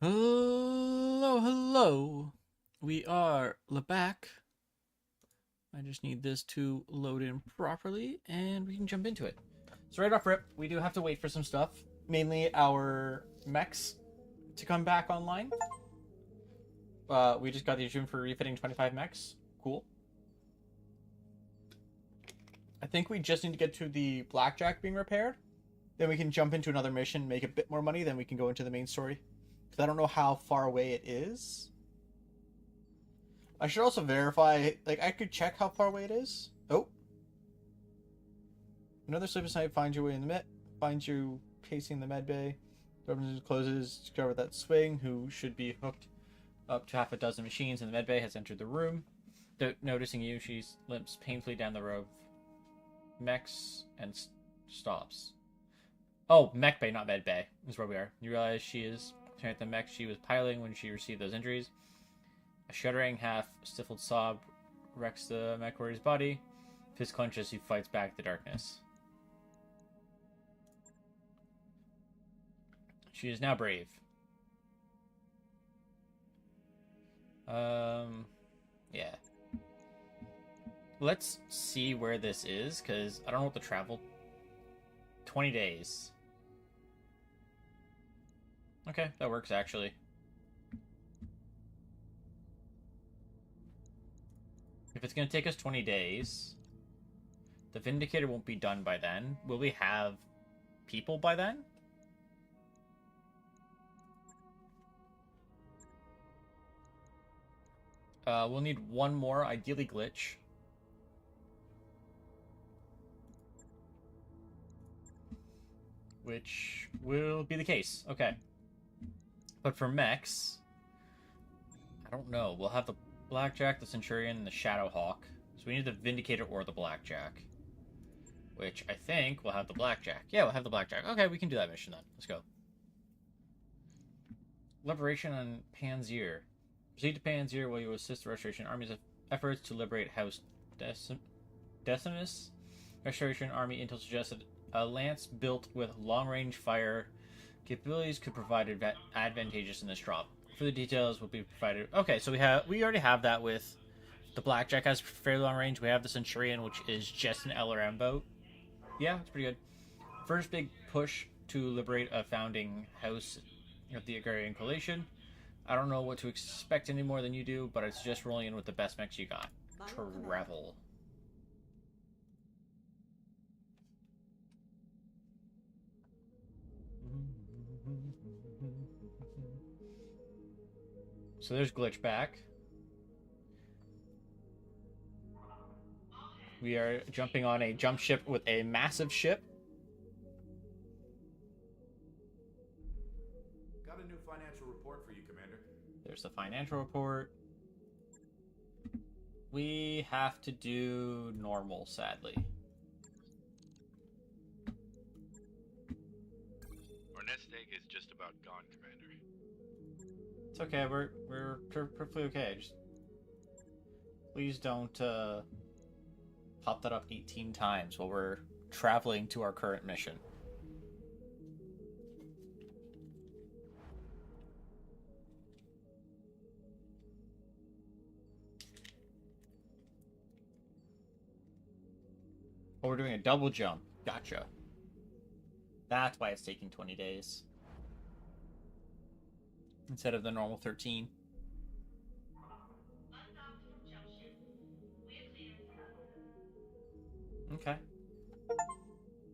Hello, hello. We are back. I just need this to load in properly and we can jump into it. So right off rip, we do have to wait for some stuff, mainly our mechs to come back online. We just got the achievement for refitting 25 mechs. Cool. I think we just need to get to the blackjack being repaired. Then we can jump into another mission, make a bit more money, then we can go into the main story. Because I don't know how far away it is. I should also verify, like, I could check how far away it is. Oh. Another sleepless night finds your way in the med, finds you pacing the med bay. The door closes, discover that Swing, who should be hooked up to half a dozen machines in the med bay, has entered the room. Noticing you, she limps painfully down the row of mechs and stops. Oh, mech bay, not med bay, is where we are. You realize she is at the mech she was piloting when she received those injuries. A shuddering, half-stifled sob wrecks the mech warrior's body. Fist clenches, he fights back the darkness. She is now brave. Yeah. Let's see where this is, because I don't know what the travel... 20 days. Okay, that works, actually. If it's going to take us 20 days, the Vindicator won't be done by then. Will we have people by then? We'll need one more, ideally glitch. Which will be the case. Okay. But for mechs, I don't know. We'll have the Blackjack, the Centurion, and the Shadowhawk. So we need the Vindicator or the Blackjack. Which I think we'll have the Blackjack. Yeah, we'll have the Blackjack. Okay, we can do that mission then. Let's go. Liberation on Panzer. Proceed to Panzer while you assist the Restoration Army's efforts to liberate House Decimus. Restoration Army intel suggested a lance built with long-range fire capabilities could provide advantageous in this drop. Further details will be provided. Okay, so we already have that with the Blackjack has fairly long range. We have the Centurion, which is just an LRM boat. Yeah, it's pretty good. First big push to liberate a founding house of the Agrarian Coalition. I don't know what to expect any more than you do, but I suggest rolling in with the best mechs you got. Travel. So there's Glitch back. We are jumping on a jump ship with a massive ship. Got a new financial report for you, Commander. There's the financial report. We have to do normal, sadly. Our nest egg is just about gone, Commander. It's okay, we're perfectly okay. Just please don't pop that up 18 times while we're traveling to our current mission. Oh, we're doing a double jump. Gotcha. That's why it's taking 20 days. Instead of the normal 13. Okay.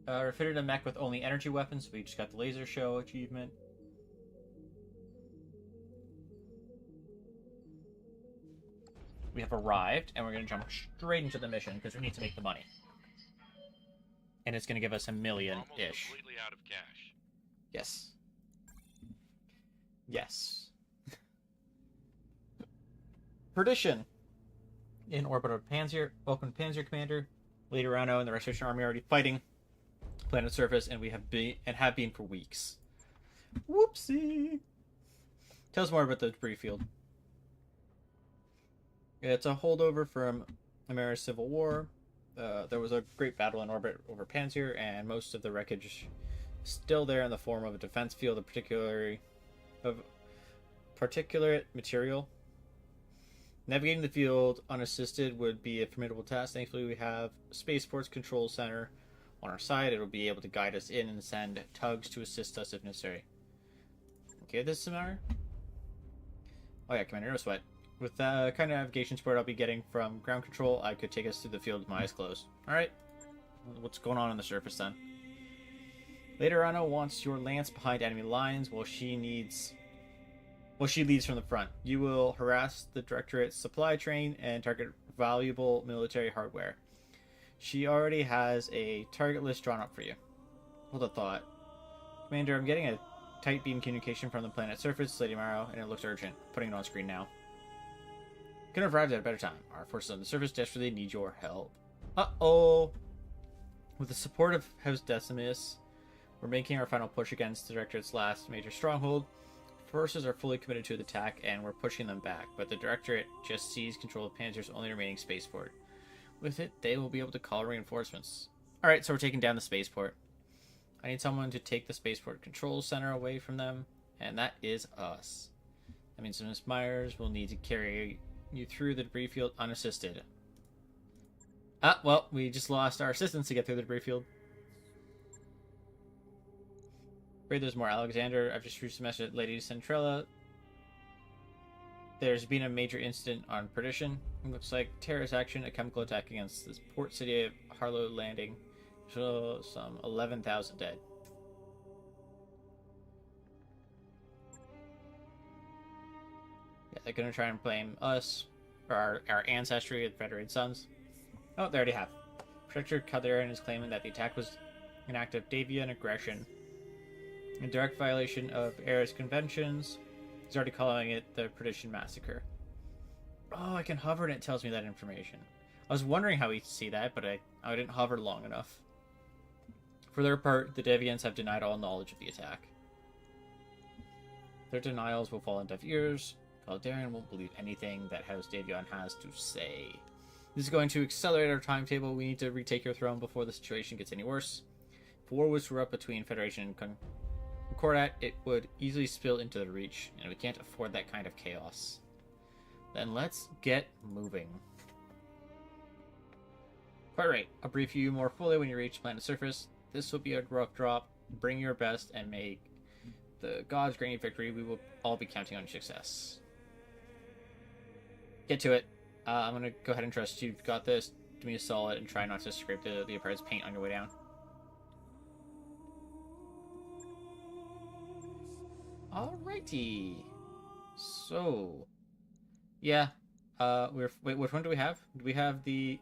Refitted a mech with only energy weapons, so we just got the laser show achievement. We have arrived, and we're going to jump straight into the mission, because we need to make the money. And it's going to give us $1 million-ish. Almost completely out of cash. Yes. Yes. Perdition. In orbit of Panzer. Welcome to Panzer, Commander. Later on, and the Restoration Army are already fighting planet surface, and we have been for weeks. Whoopsie. Tell us more about the debris field. It's a holdover from America's Civil War. There was a great battle in orbit over Panzer, and most of the wreckage is still there in the form of a defense field, particularly of particulate material. Navigating the field unassisted would be a formidable task. Thankfully, we have Spaceport's control center on our side. It'll be able to guide us in and send tugs to assist us if necessary. Okay, this scenario. Oh yeah, Commander, no sweat. With the kind of navigation support I'll be getting from ground control, I could take us through the field with my eyes closed. Alright. What's going on the surface then? Later, Anna wants your lance behind enemy lines while she leads from the front. You will harass the Directorate's supply train and target valuable military hardware. She already has a target list drawn up for you. Hold a thought. Commander, I'm getting a tight beam communication from the planet's surface, Lady Morrow, and it looks urgent. Putting it on screen now. Could have arrived at a better time. Our forces on the surface desperately need your help. Uh-oh! With the support of House Decimus, we're making our final push against the Directorate's last major stronghold. Forces are fully committed to the attack, and we're pushing them back, but the Directorate just seized control of Panzer's only remaining spaceport. With it, they will be able to call reinforcements. Alright, so we're taking down the spaceport. I need someone to take the spaceport control center away from them, and that is us. That means Miss Myers will need to carry you through the debris field unassisted. Ah, well, we just lost our assistants to get through the debris field. Afraid there's more, Alexander. I've just reached a message at Lady Centrella. There's been a major incident on Perdition. It looks like terrorist action, a chemical attack against the port city of Harlow Landing. So some 11,000 dead. Yeah, they're gonna try and blame us for our ancestry of Federated Sons. Oh, they already have. Protector Calderon is claiming that the attack was an act of deviant aggression, in direct violation of Eris conventions. He's already calling it the Perdition Massacre. Oh, I can hover and it tells me that information. I was wondering how he'd see that, but I didn't hover long enough. For their part, the Deviants have denied all knowledge of the attack. Their denials will fall on deaf ears. Calderon won't believe anything that House Davion has to say. This is going to accelerate our timetable. We need to retake your throne before the situation gets any worse. If war was to erupt between Federation and Concordat, it would easily spill into the Reach, and we can't afford that kind of chaos. Then let's get moving. Quite right. I'll brief you more fully when you reach planet surface. This will be a rough drop. Bring your best and make the gods grant you victory. We will all be counting on your success. Get to it. I'm going to go ahead and trust you've got this. Do me a solid and try not to scrape the Empire's paint on your way down. Alrighty. So, yeah. Wait, which one do we have? Do we have the...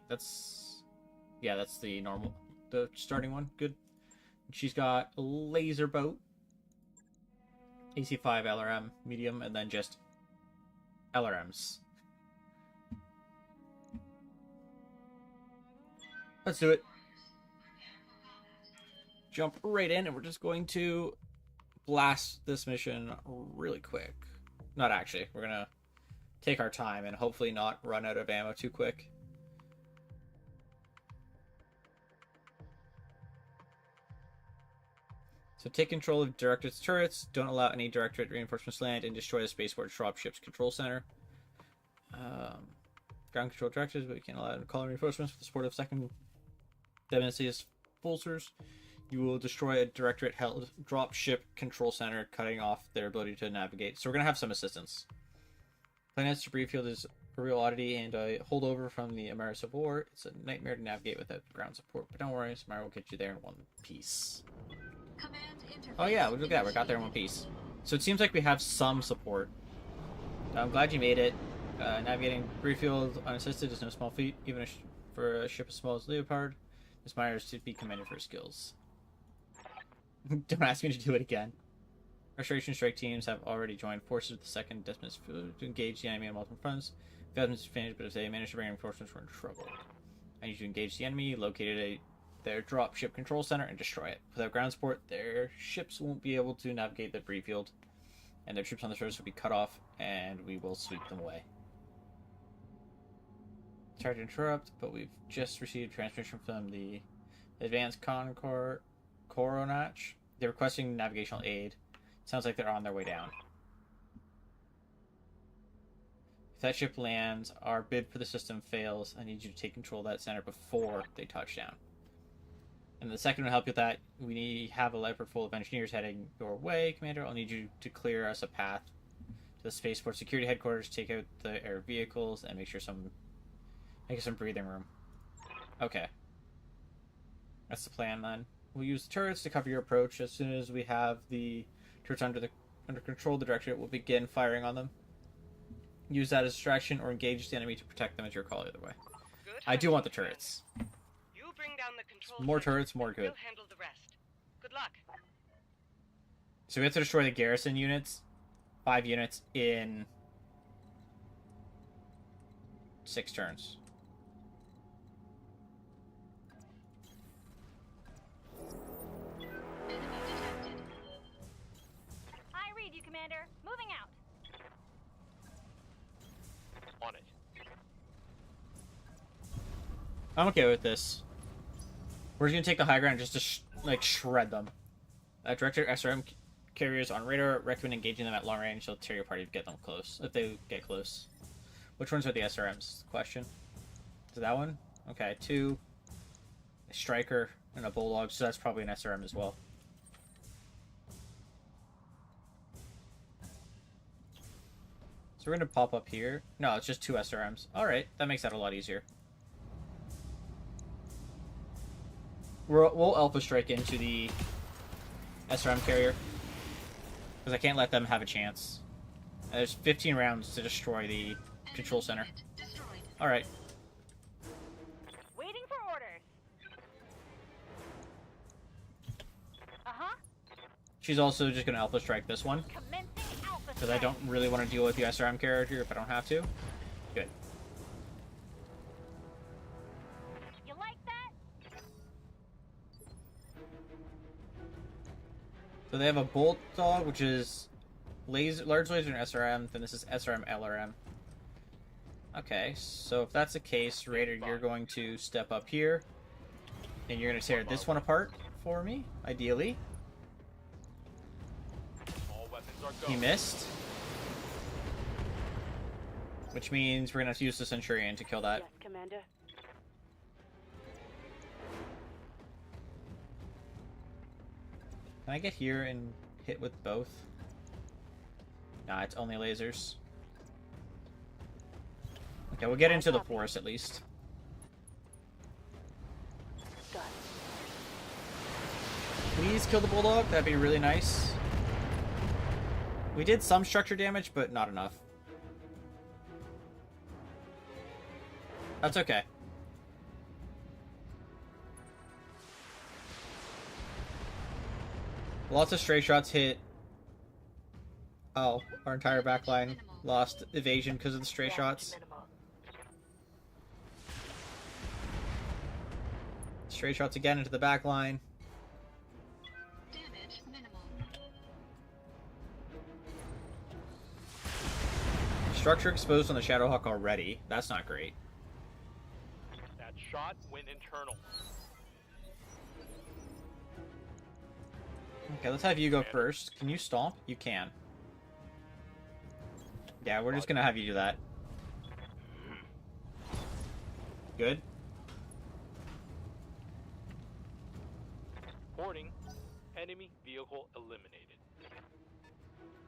Yeah, that's the normal... The starting one. Good. She's got a laser boat. AC5 LRM, medium, and then just LRMs. Let's do it. Jump right in, and we're just going to blast this mission really quick. Not actually. We're going to take our time and hopefully not run out of ammo too quick. So take control of Directorate's turrets, don't allow any Directorate reinforcements to land, and destroy the spaceport dropship's control center. Ground control directives, but we can't allow call reinforcements with the support of second Demetrius Pulsars. You will destroy a Directorate-held dropship control center, cutting off their ability to navigate. So we're going to have some assistance. Planet's debris field is a real oddity and a holdover from the American Civil War. It's a nightmare to navigate without ground support, but don't worry, Samara will get you there in one piece. Oh yeah, look at that, we got there in one piece. So it seems like we have some support. I'm glad you made it. Navigating debris field unassisted is no small feat, even for a ship as small as Leopard. Miss Myers to be commended for her skills. Don't ask me to do it again. Restoration strike teams have already joined forces with the second Decimus to engage the enemy on multiple fronts. Development is finished, but if they manage to bring reinforcements, we're in trouble. I need you to engage the enemy, located their drop ship control center, and destroy it. Without ground support, their ships won't be able to navigate the debris field, and their troops on the surface will be cut off, and we will sweep them away. Sorry to interrupt, but we've just received transmission from the Advanced Coronach. They're requesting navigational aid. Sounds like they're on their way down. If that ship lands, our bid for the system fails. I need you to take control of that center before they touch down. And the second to help you with that, have a leopard full of engineers heading your way, Commander. I'll need you to clear us a path to the spaceport security headquarters, take out the air vehicles, and make some breathing room. Okay. That's the plan then. We'll use the turrets to cover your approach. As soon as we have the turrets under control of the directorate, we'll begin firing on them. Use that as distraction or engage the enemy to protect them as your call either way. Good I do want the hunting, turrets. You bring down the control More center, turrets, more and good. We'll handle the rest. Good luck. So we have to destroy the garrison units. 5 units in 6 turns. I read you, Commander. Moving out. On it. I'm okay with this. We're just gonna take the high ground and just to shred them. Director SRM carriers on radar. Recommend engaging them at long range. They'll tear your party if they get close. Which ones are the SRMs? Question. Is it that one? Okay, 2. A striker and a bulldog. So that's probably an SRM as well. So we're gonna pop up here. No, it's just 2 SRMs. All right, that makes that a lot easier. We'll Alpha Strike into the SRM carrier. Because I can't let them have a chance. There's 15 rounds to destroy the control center. Alright. Waiting for orders. Uh-huh. She's also just going to Alpha Strike this one. Commencing Alpha Because I don't really want to deal with the SRM character if I don't have to. Good. You like that? So they have a Bolt Dog, which is large laser and SRM. Then this is SRM LRM. Okay, so if that's the case, Raider, you're going to step up here. And you're going to tear this one apart for me, ideally. All weapons are He go. missed. Which means we're going to have to use the Centurion to kill that. Yes, Commander. Can I get here and hit with both? Nah, it's only lasers. Okay, we'll get into the forest at least. Got it. Please kill the Bulldog, that'd be really nice. We did some structure damage, but not enough. That's okay. Lots of stray shots hit. Oh, our entire backline lost evasion because of the stray shots. Minimal. Stray shots again into the backline. Damage minimal. Structure exposed on the Shadowhawk already. That's not great. That shot went internal. Okay, let's have you go first. Can you stomp? You can. Yeah, we're just gonna have you do that. Good. Reporting. Enemy vehicle eliminated.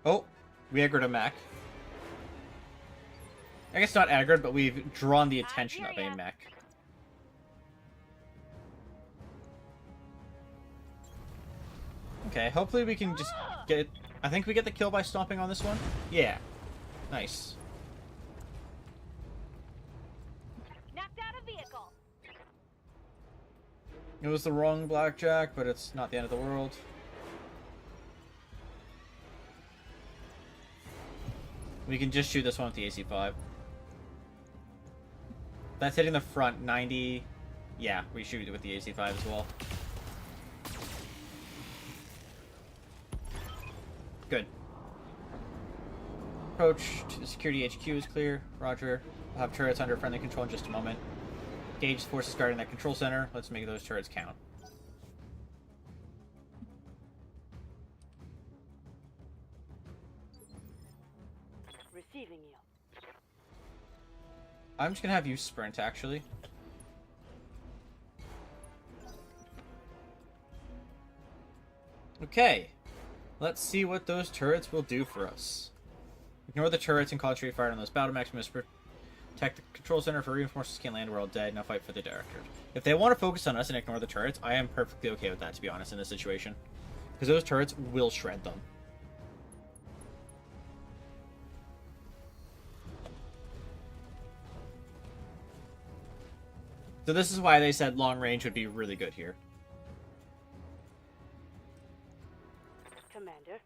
Oh, we aggroed a mech. I guess not aggroed, but we've drawn the attention of a mech. Okay, hopefully we can just get... I think we get the kill by stomping on this one. Yeah. Nice. Knocked out a vehicle. It was the wrong blackjack, but it's not the end of the world. We can just shoot this one with the AC-5. That's hitting the front, 90... Yeah, we shoot it with the AC-5 as well. Good. Approach to the security HQ is clear. Roger. We'll have turrets under friendly control in just a moment. Gauge forces guarding that control center. Let's make those turrets count. Receiving you. I'm just gonna have you sprint, actually. Okay. Let's see what those turrets will do for us. Ignore the turrets and concentrate fire on those battle mechs. Protect the control center for reinforcements can't land. We're all dead. Now fight for the director. If they want to focus on us and ignore the turrets, I am perfectly okay with that, to be honest, in this situation. Because those turrets will shred them. So this is why they said long range would be really good here. Commander.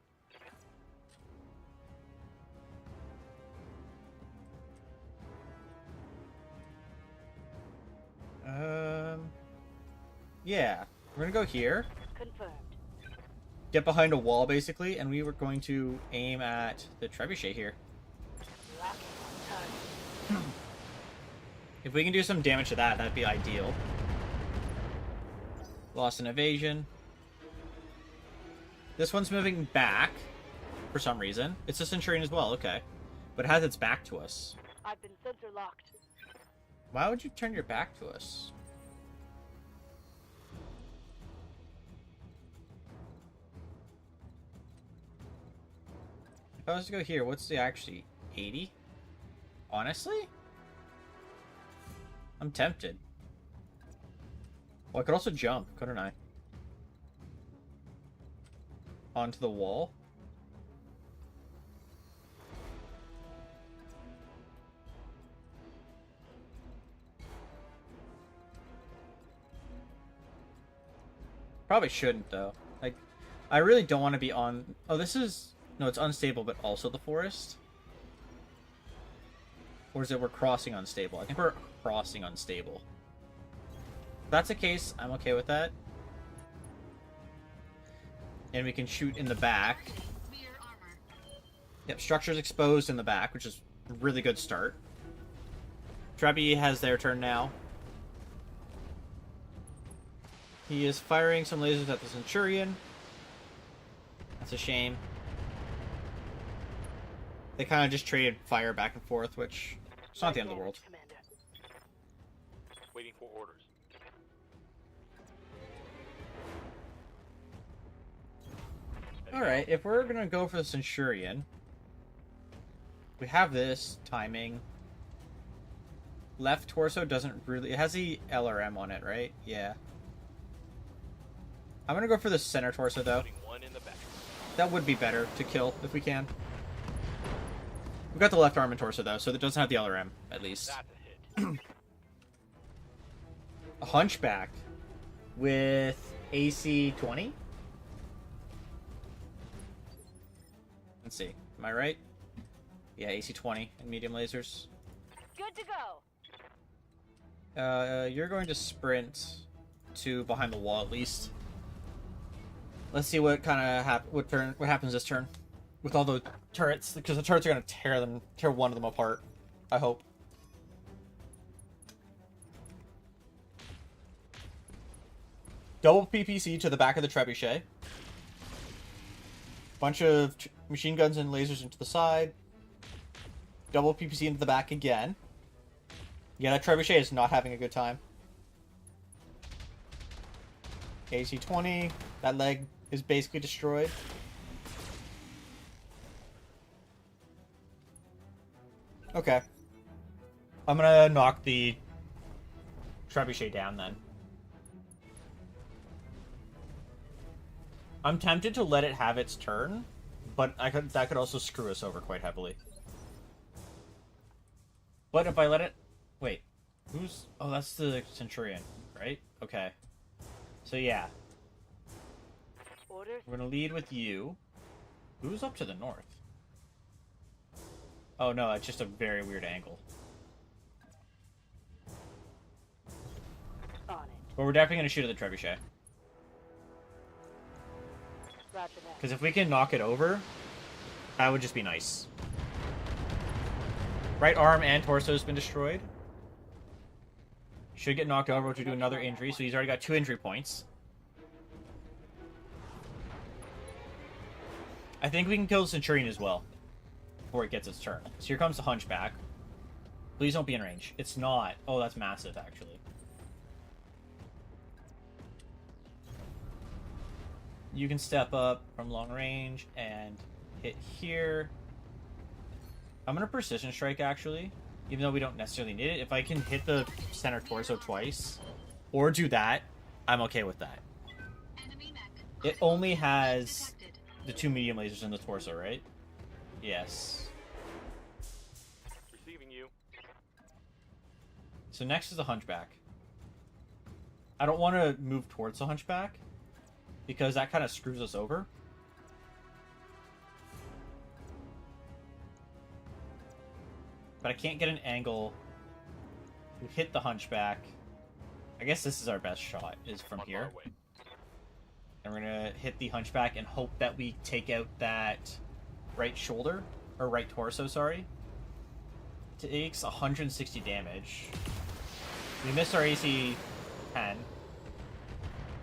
Yeah. We're gonna go here. Confirmed. Get behind a wall, basically, and we were going to aim at the trebuchet here. Locking on target. If we can do some damage to that, that'd be ideal. Lost an evasion. This one's moving back for some reason. It's a Centurion as well, okay. But it has its back to us. I've been sensor locked. Why would you turn your back to us? If I was to go here, what's the actually 80? Honestly? I'm tempted. Well, I could also jump, couldn't I? Onto the wall. Probably shouldn't, though. Like, I really don't want to be on... Oh, this is... No, it's unstable, but also the forest? Or is it we're crossing unstable? I think we're crossing unstable. If that's the case, I'm okay with that. And we can shoot in the back. Yep, structure's exposed in the back, which is a really good start. Trebby has their turn now. He is firing some lasers at the Centurion. That's a shame. They kind of just traded fire back and forth, which is not the end of the world. Commander. Waiting for orders. Alright, if we're going to go for the Centurion, we have this timing. Left torso doesn't really... It has the LRM on it, right? Yeah. I'm going to go for the center torso, though. Putting one in the back. That would be better to kill, if we can. We've got the left arm and torso, though, so it doesn't have the LRM, at least. That's a hit. A Hunchback with AC 20? Let's see. Am I right? Yeah, AC 20 and medium lasers. Good to go. You're going to sprint to behind the wall, at least. Let's see what kind of what happens this turn with all the turrets, because the turrets are going to tear one of them apart. I hope. Double PPC to the back of the trebuchet. Bunch of machine guns and lasers into the side. Double PPC into the back again. Yeah, that trebuchet is not having a good time. AC 20. That leg is basically destroyed. Okay. I'm gonna knock the trebuchet down then. I'm tempted to let it have its turn, but that could also screw us over quite heavily. But if I let it... Wait. Who's... Oh, that's the Centurion, right? Okay. So yeah. Orders. We're gonna lead with you. Who's up to the north? Oh no, it's just a very weird angle. On it. But we're definitely gonna shoot at the trebuchet. Roger that. Because if we can knock it over, that would just be nice. Right arm and torso has been destroyed. Should get knocked over, which would do another injury, so he's already got 2 injury points. I think we can kill the Centurion as well before it gets its turn. So here comes the Hunchback. Please don't be in range. It's not. Oh, that's massive, actually. You can step up from long range and hit here. I'm gonna precision strike, actually, even though we don't necessarily need it. If I can hit the center torso twice, or do that, I'm okay with that. It only has the 2 medium lasers in the torso, right? Yes. Receiving you. So next is the Hunchback. I don't want to move towards the Hunchback, because that kind of screws us over. But I can't get an angle to hit the Hunchback. I guess this is our best shot, is from On here. our way. And we're gonna hit the Hunchback and hope that we take out that right shoulder, or right torso, sorry. It takes 160 damage. We missed our AC 10.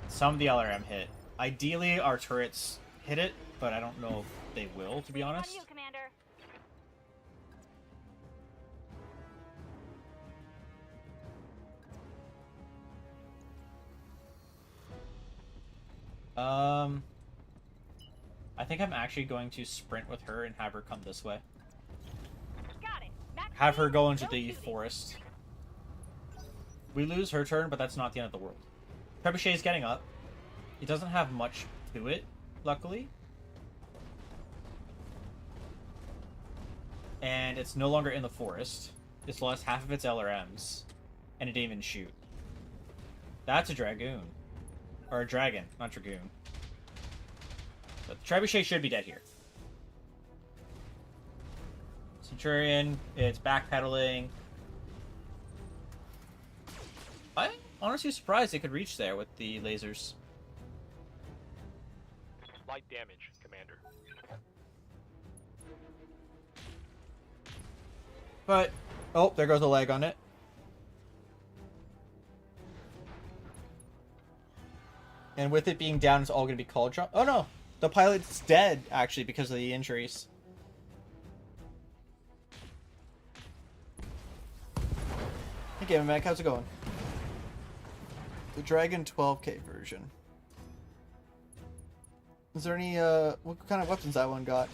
Some of the LRM hit. Ideally, our turrets hit it, but I don't know if they will, to be On honest. you, Commander. I think I'm actually going to sprint with her and have her come this way. Got it. Max Have her speed, go into no the shooting. forest. We lose her turn, but that's not the end of the world. Trebuchet's getting up. It doesn't have much to it, luckily. And it's no longer in the forest. It's lost half of its LRMs. And it didn't even shoot. That's a Dragoon. Or a Dragon, not Dragoon. But Trebuchet should be dead here. Centurion, it's backpedaling. I'm honestly surprised they could reach there with the lasers. Light damage, Commander. But, oh, there goes a leg on it. And with it being down, it's all going to be call jump. Oh no, the pilot's dead, actually, because of the injuries. Hey, Game Mac, how's it going? The Dragon 12K version. Is there any, what kind of weapons that one got?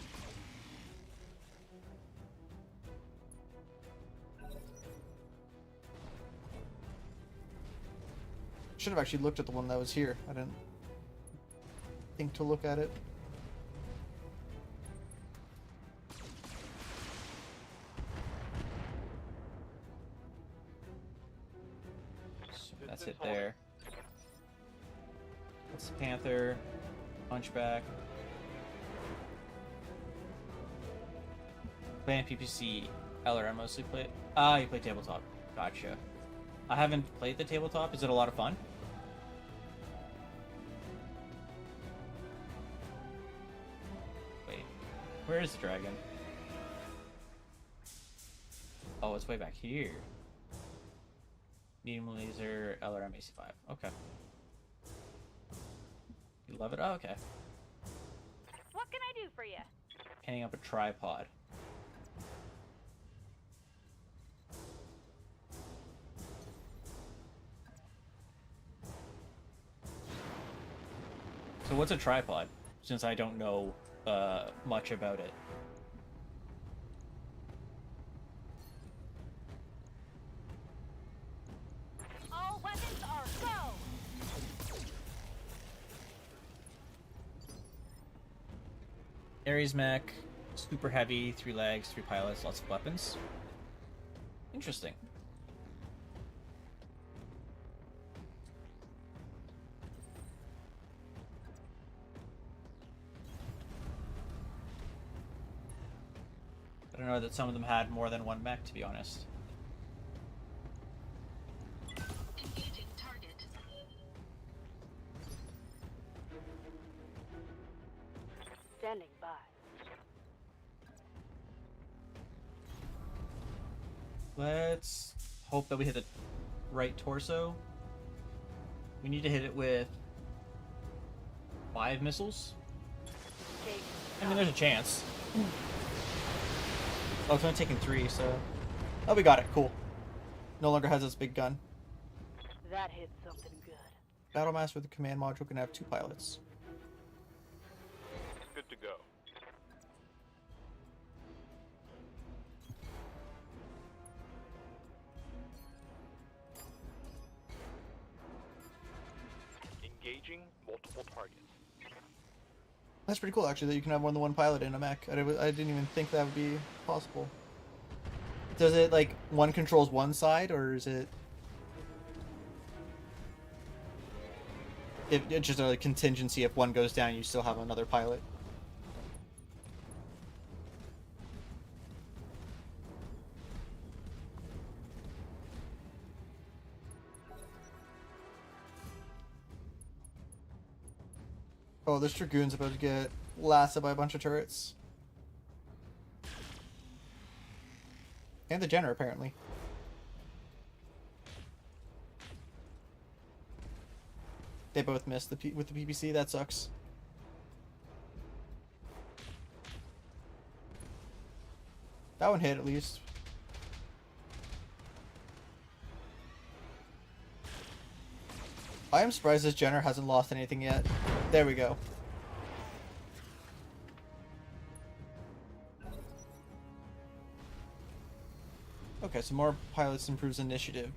Should have actually looked at the one that was here. I didn't think to look at it. So that's it there. That's the Panther, Hunchback. Playing PPC, LRM mostly play. Ah, you play tabletop. Gotcha. I haven't played the tabletop. Is it a lot of fun? Wait, where is the dragon? Oh, it's way back here. Medium laser, LRM AC5. Okay. You love it? Oh, okay. What can I do for you? Hanging up a tripod. So what's a tripod? Since I don't know much about it. All weapons are go! Ares mech, super heavy, 3 legs, 3 pilots, lots of weapons. Interesting. I don't know that some of them had more than one mech, to be honest. Engaging target. Standing by. Let's hope that we hit the right torso. We need to hit it with 5 missiles. Engage. I mean, there's a chance. Oh, it's only taking 3, so... Oh, we got it. Cool. No longer has its big gun. That hit something good. Battlemaster with the command module can have 2 pilots. Good to go. Engaging multiple targets. That's pretty cool, actually, that you can have more than one pilot in a mech. I didn't even think that would be possible. Does it, like, one controls one side, or is it... If it's just a contingency, if one goes down, you still have another pilot? Oh, this Dragoon's about to get lasted by a bunch of turrets. And the Jenner, apparently. They both missed with the PPC. That sucks. That one hit, at least. I am surprised this Jenner hasn't lost anything yet. There we go. Okay, so more pilots improves initiative.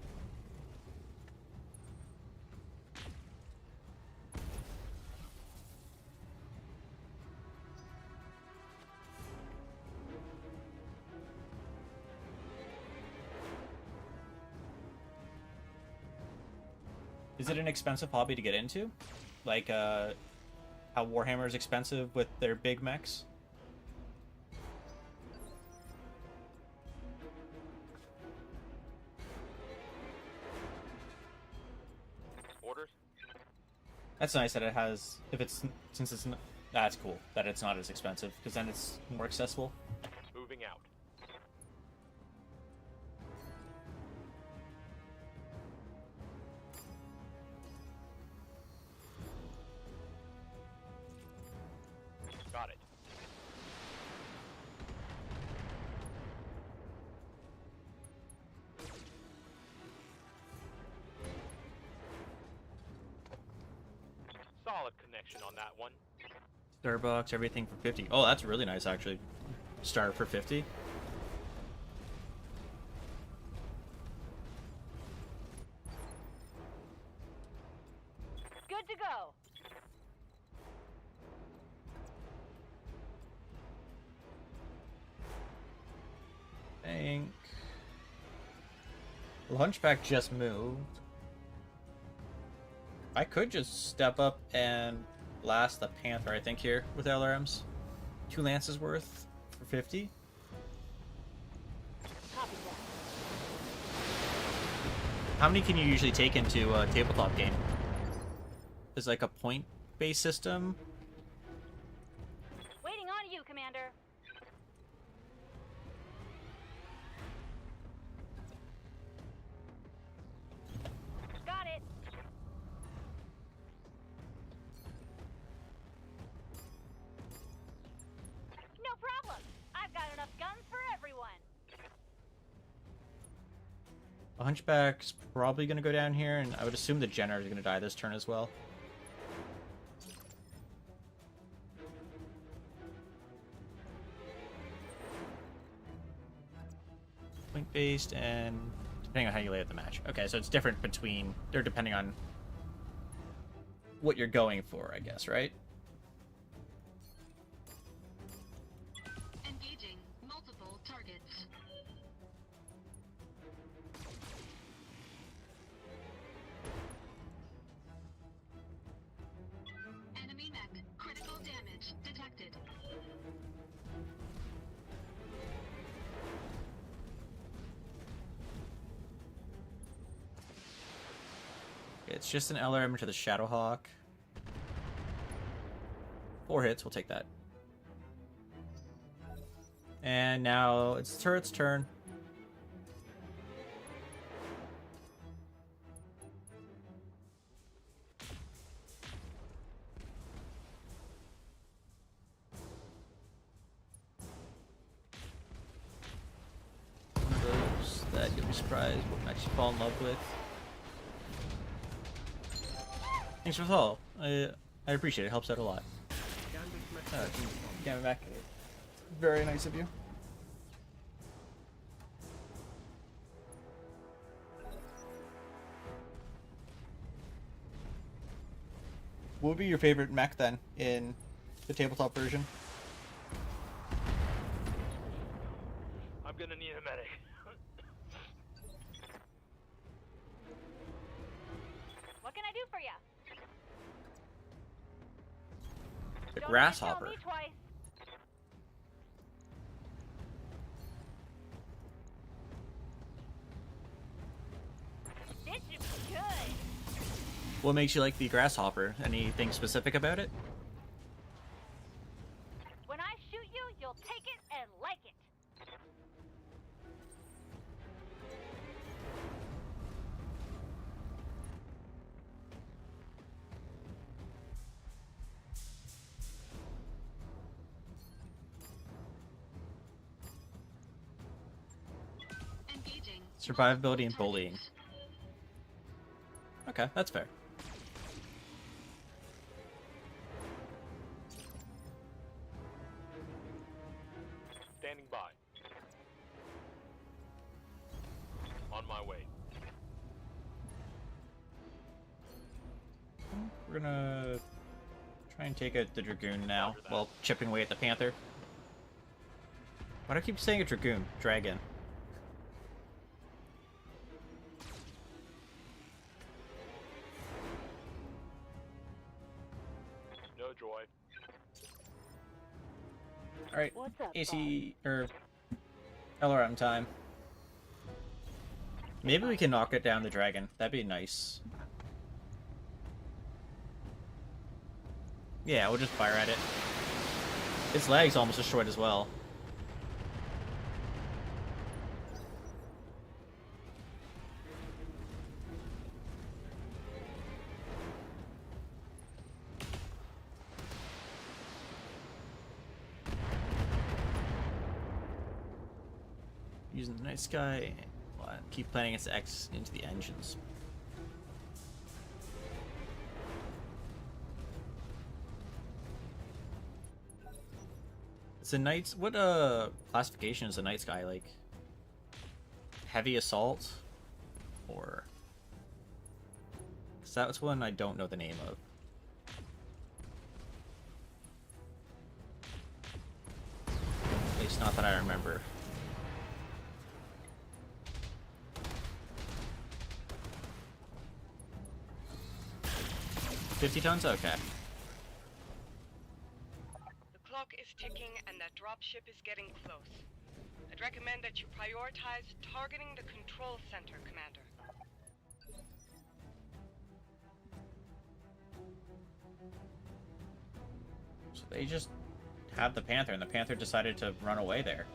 Is it an expensive hobby to get into? Like, how Warhammer is expensive with their big mechs? Orders? That's nice that it has, since it's, that's cool, that it's not as expensive, because then it's more accessible. Moving out. Got it. Solid connection on that one. Starbucks, everything for 50. Oh, that's really nice, actually. Start for 50. Good to go. Bank. The Hunchback just moved. I could just step up and blast the Panther, I think, here with LRMs. 2 lances worth for 50. Copy that. How many can you usually take into a tabletop game? Is like a point-based system? Waiting on you, Commander. Got it. No problem. I've got enough guns for everyone. The Hunchback's probably going to go down here, and I would assume the Jenner is going to die this turn as well. Point-based, and depending on how you lay out the match. Okay, so it's different between... They're depending on what you're going for, I guess, right? Engaging multiple targets. Enemy mech. Critical damage detected. It's just an LRM to the Shadowhawk. 4 hits, we'll take that. And now it's the turret's turn. One of those surprised what match you fall in love with. Thanks for the follow. I appreciate it. It helps out a lot. Get me back. Very nice of you. What would be your favorite mech then in the tabletop version? I'm gonna need a medic. What can I do for you? The Don't grasshopper. tell me twice. This is good. What makes you like the grasshopper? Anything specific about it? When I shoot you, you'll take it and like it. Engaging. Survivability and Multiple bullying. targets. Okay, that's fair. Standing by. On my way. We're gonna try and take out the Dragoon now, Roger that. while chipping away at the Panther. Why do I keep saying a Dragoon? Dragon. No joy. Alright, What's up, AC, or LRM time. Maybe we can knock it down the dragon. That'd be nice. Yeah, we'll just fire at it. Its leg's almost destroyed as well. Using the night sky, keep planning its X into the engines. It's a night. What classification is the night sky like? Heavy assault, or? Cause that's one I don't know the name of. At least not that I remember. $50 tons? Okay. The clock is ticking and that dropship is getting close. I'd recommend that you prioritize targeting the control center, Commander. So they just had the Panther, and the Panther decided to run away there.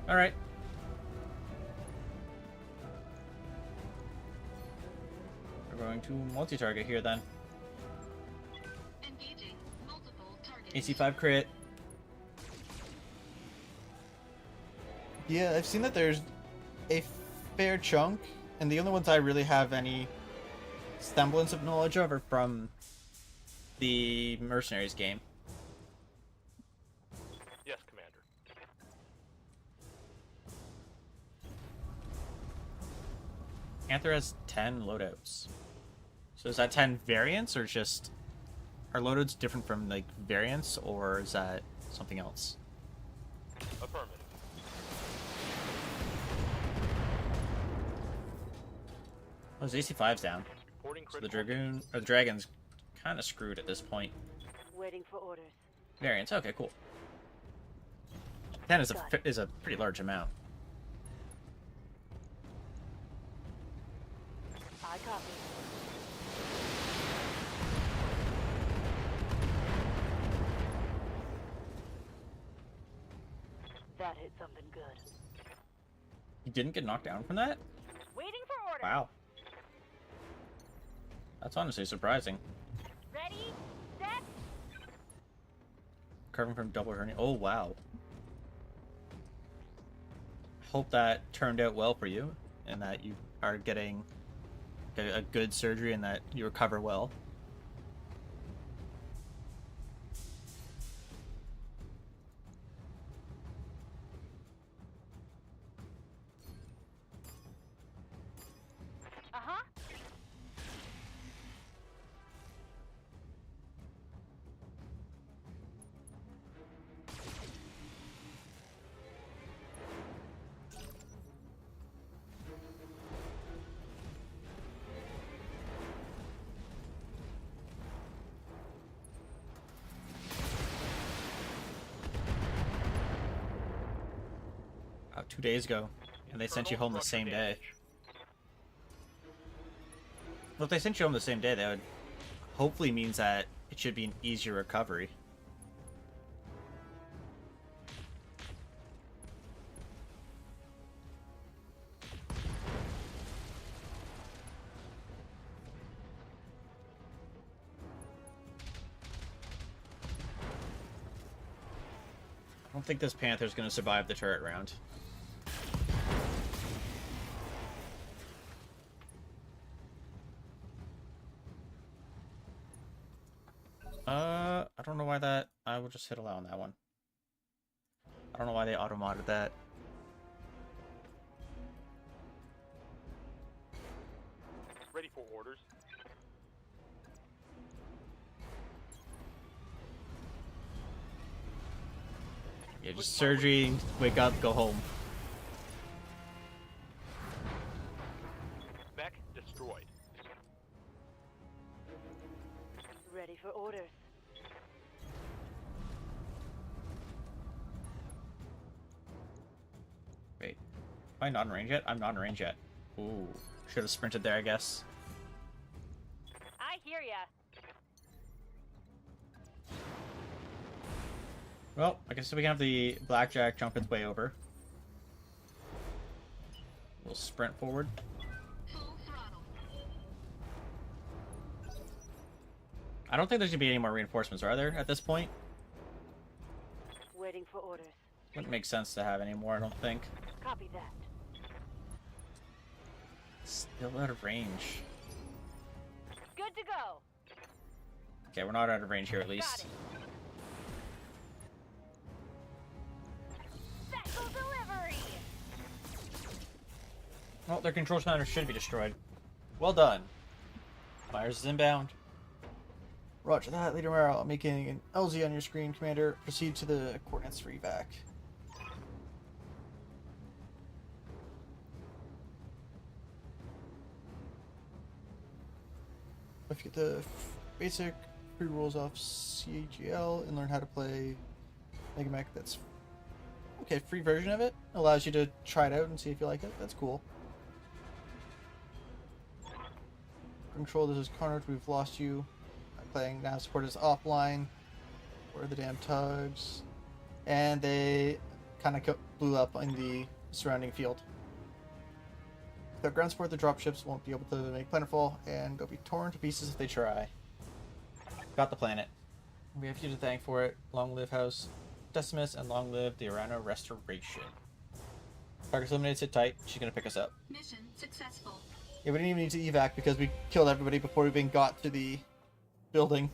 Alright. We're going to multi-target here then. Engaging multiple targets. AC5 crit. Yeah, I've seen that there's a fair chunk, and the only ones I really have any semblance of knowledge of are from the Mercenaries game. Yes, Commander. Panther has 10 loadouts. So is that 10 variants, or just... Are loadouts different from, like, variants, or is that something else? Affirmative. Oh, his AC5's down. Reporting So the critical. Dragoon, or the Dragon's kind of screwed at this point. Waiting for orders. Variants, okay, cool. 10 is a pretty large amount. I copy. That hit something good. You didn't get knocked down from that? Waiting for orders. Wow. That's honestly surprising. Ready, set. Recovering from double hernia. Oh, wow. hope that turned out well for you, and that you are getting a good surgery and that you recover well. Uh-huh. About 2 days ago, and they sent you home the same day. Well, if they sent you home the same day, that would hopefully means that it should be an easier recovery. I don't think this Panther's going to survive the turret round. I don't know why that... I will just hit allow on that one. I don't know why they auto-modded that. Ready for orders. Yeah, just surgery, wake up, go home. Mech destroyed. Ready for orders. Wait, am I not in range yet? I'm not in range yet. Ooh, should have sprinted there, I guess. I hear ya. Well, I guess we can have the Blackjack jump its way over. We'll sprint forward. Full throttle. I don't think there's gonna be any more reinforcements, are there, at this point? Waiting for orders. Wouldn't make sense to have any more, I don't think. Copy that. Still out of range. Good to go. Okay, we're not out of range here at Got least. it. Special delivery. Well, their control center should be destroyed. Well done. Fires is inbound. Roger that, Leader Morale. I'm making an LZ on your screen, Commander. Proceed to the coordinates for evac. If you get the basic free rules off CGL and learn how to play Mega Mech, that's okay. Free version of it allows you to try it out and see if you like it. That's cool. Control, this is Carnage. We've lost you. I'm playing now. Support is offline. Where are the damn tugs? And they kind of blew up in the surrounding field. Without ground support, the dropships won't be able to make planetfall, and they'll be torn to pieces if they try. Got the planet. We have you to thank for it. Long live House Decimus, and long live the Arano Restoration. Target's eliminated, sit tight. She's gonna pick us up. Mission successful. Yeah, we didn't even need to evac because we killed everybody before we even got to the building.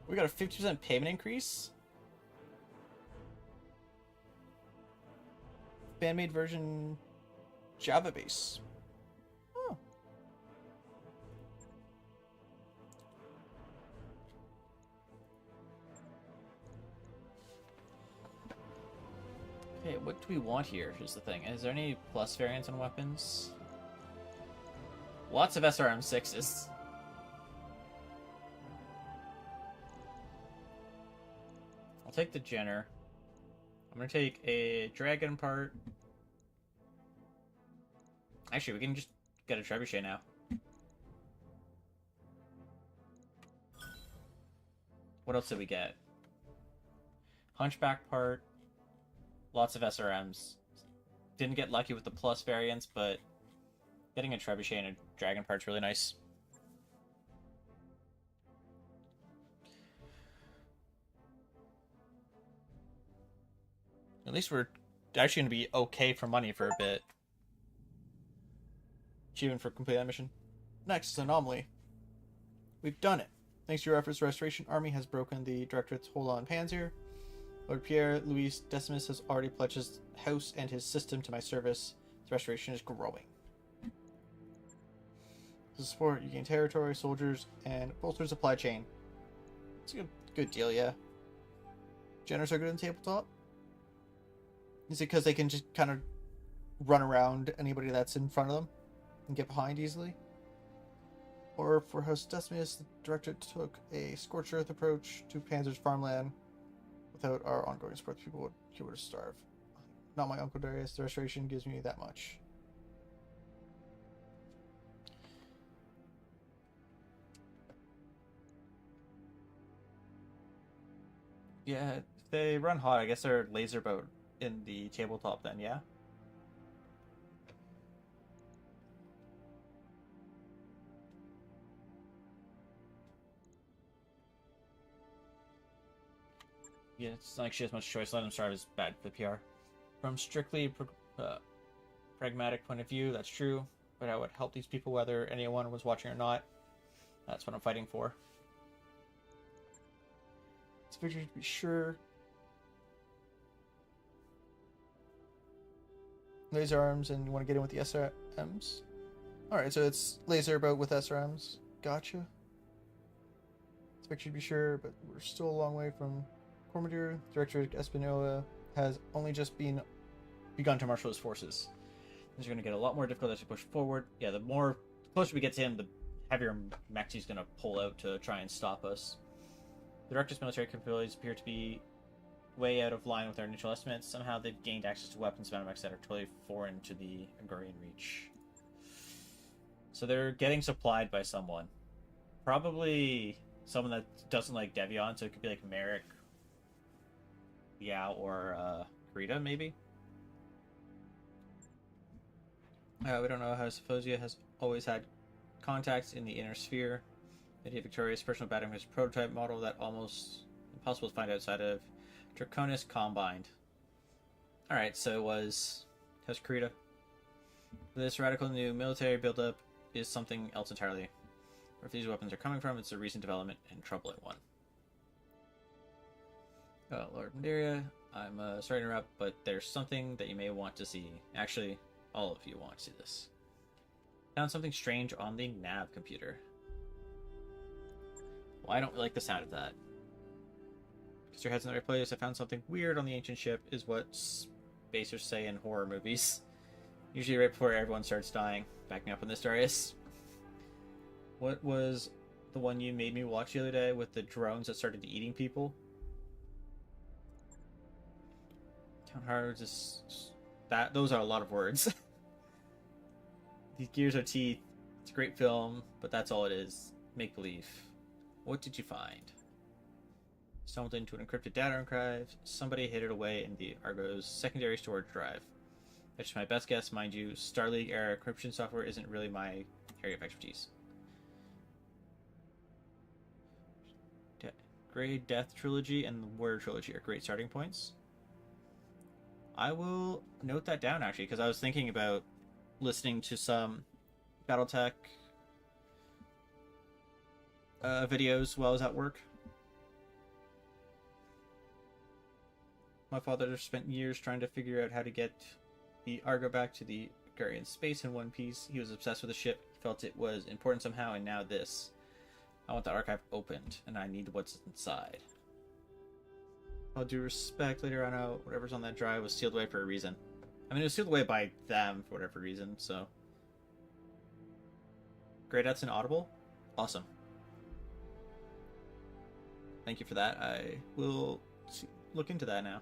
We got a 50% payment increase. Fan-made version Java base. Oh. Okay, what do we want here? Here's the thing. Is there any plus variants on weapons? Lots of SRM6s. I'll take the Jenner. I'm gonna take a dragon part. Actually, we can just get a trebuchet now. What else did we get? Hunchback part. Lots of SRMs. Didn't get lucky with the plus variants, but getting a trebuchet and a dragon part's really nice. At least we're actually going to be okay for money for a bit. Achievement for completing that mission. Next is Anomaly. We've done it. Thanks to your efforts, the Restoration Army has broken the Directorate's hold on Panzer. Lord Pierre Louis Decimus has already pledged his house and his system to my service. The Restoration is growing. To support, you gain territory, soldiers, and bolster supply chain. It's a good deal, yeah. Generals are good in tabletop? Is it because they can just kind of run around anybody that's in front of them and get behind easily? Or for House Decimus, the Directorate took a scorched earth approach to Panzer's farmland. Without our ongoing support, people would starve. Not my Uncle Darius, the Restoration gives me that much. Yeah, if they run hot, I guess they're laser boat in the tabletop then, yeah? Yeah, it's not like she has much choice. Let them starve is bad for the PR. From strictly pragmatic point of view, that's true. But I would help these people whether anyone was watching or not. That's what I'm fighting for. It's victory to be sure. Laser arms, and you want to get in with the SRMs? Alright, so it's laser boat with SRMs. Gotcha. It's victory to be sure, but we're still a long way from Cormadir. Director Espinola has only just begun to marshal his forces. Things are going to get a lot more difficult as we push forward. Yeah, the closer we get to him, the heavier mechs he's going to pull out to try and stop us. The Director's military capabilities appear to be way out of line with our initial estimates. Somehow they've gained access to weapons and mechs that are totally foreign to the Angorian reach. So they're getting supplied by someone. Probably someone that doesn't like Devion, so it could be like Merrick. Yeah, or Krita, maybe? We don't know how Sephosia has always had contacts in the inner sphere. Lady Victoria's personal batting was a prototype model that almost impossible to find outside of Draconis Combined. Alright, so it was House Krita. This radical new military buildup is something else entirely. Where these weapons are coming from, it's a recent development and troubling one. Lord Mandaria, I'm sorry to interrupt, but there's something that you may want to see. Actually, all of you want to see this. Found something strange on the nav computer. Well, I don't like the sound of that. Because your head's in the right place. I found something weird on the ancient ship, is what spacers say in horror movies. Usually right before everyone starts dying. Back me up on this, Darius. What was the one you made me watch the other day with the drones that started eating people? Town Hard is that. Those are a lot of words. These gears are teeth. It's a great film, but that's all it is. Make believe. What did you find? Stumbled into an encrypted data archive. Somebody hid it away in the Argo's secondary storage drive. That's my best guess, mind you. Star League era encryption software isn't really my area of expertise. Grey Death Trilogy and the Warrior Trilogy are great starting points. I will note that down, actually, because I was thinking about listening to some BattleTech videos while I was at work. My father spent years trying to figure out how to get the Argo back to the Garian space in one piece. He was obsessed with the ship, felt it was important somehow, and now this. I want the archive opened, and I need what's inside. All due respect, later on out, whatever's on that drive was sealed away for a reason. I mean, it was sealed away by them for whatever reason, so... Great, that's inaudible? Awesome. Thank you for that. I will look into that now.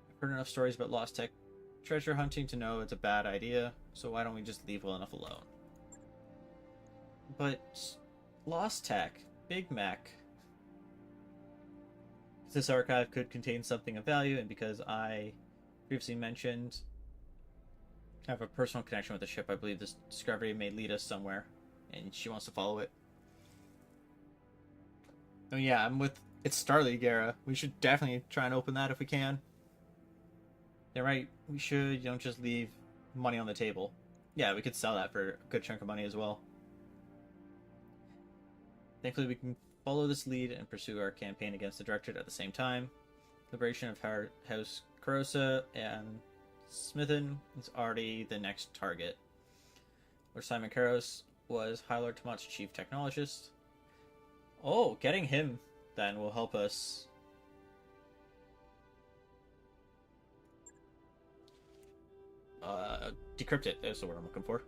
I've heard enough stories about lost tech treasure hunting to know it's a bad idea, so why don't we just leave well enough alone? But... Lost tech. Big Mac. This archive could contain something of value, and because I previously mentioned I have a personal connection with the ship, I believe this discovery may lead us somewhere, and she wants to follow it. Oh yeah, it's Star League era. We should definitely try and open that if we can. They're right. We should, you don't just leave money on the table. Yeah, we could sell that for a good chunk of money as well. Thankfully, we can follow this lead and pursue our campaign against the Directorate at the same time. Liberation of House Carosa and Smithen is already the next target. Lord Simon Karos was High Lord Tomat's chief technologist. Oh, getting him then will help us. Decrypt it. That's the word I'm looking for.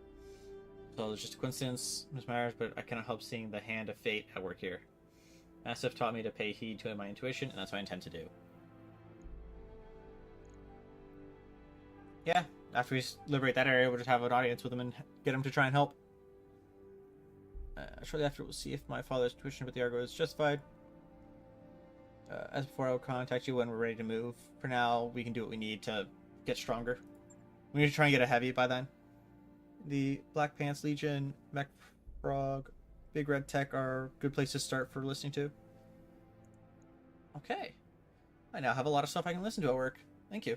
So it's just a coincidence, Ms. Myers, but I cannot help seeing the hand of fate at work here. Mastiff taught me to pay heed to my intuition, and that's what I intend to do. Yeah, after we liberate that area, we'll just have an audience with him and get him to try and help. Shortly after, we'll see if my father's tuition with the Argo is justified. As before, I will contact you when we're ready to move. For now, we can do what we need to get stronger. We need to try and get a heavy by then. The Black Pants Legion, Mech Frog, Big Red Tech are good places to start for listening to. Okay. I now have a lot of stuff I can listen to at work. Thank you.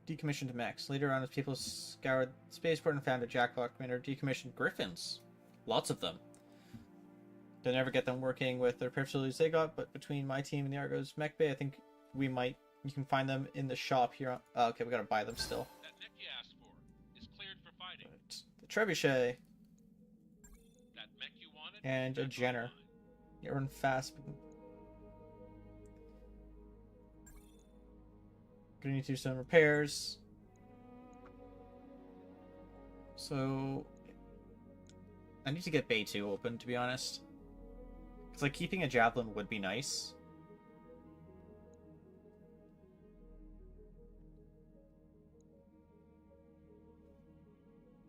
Decommissioned mechs. Later on, as people scoured the spaceport and found a jackpot commander, decommissioned griffins. Lots of them. They'll never get them working with the repair facilities they got, but between my team and the Argo's mech bay, I think we might. You can find them in the shop here. Okay, we gotta buy them still. That mech you asked for is cleared for fighting. The Trebuchet. That mech you wanted? And a Jenner. Yeah, run fast. Gonna need to do some repairs. So I need to get Bay 2 open, to be honest. It's like keeping a Javelin would be nice.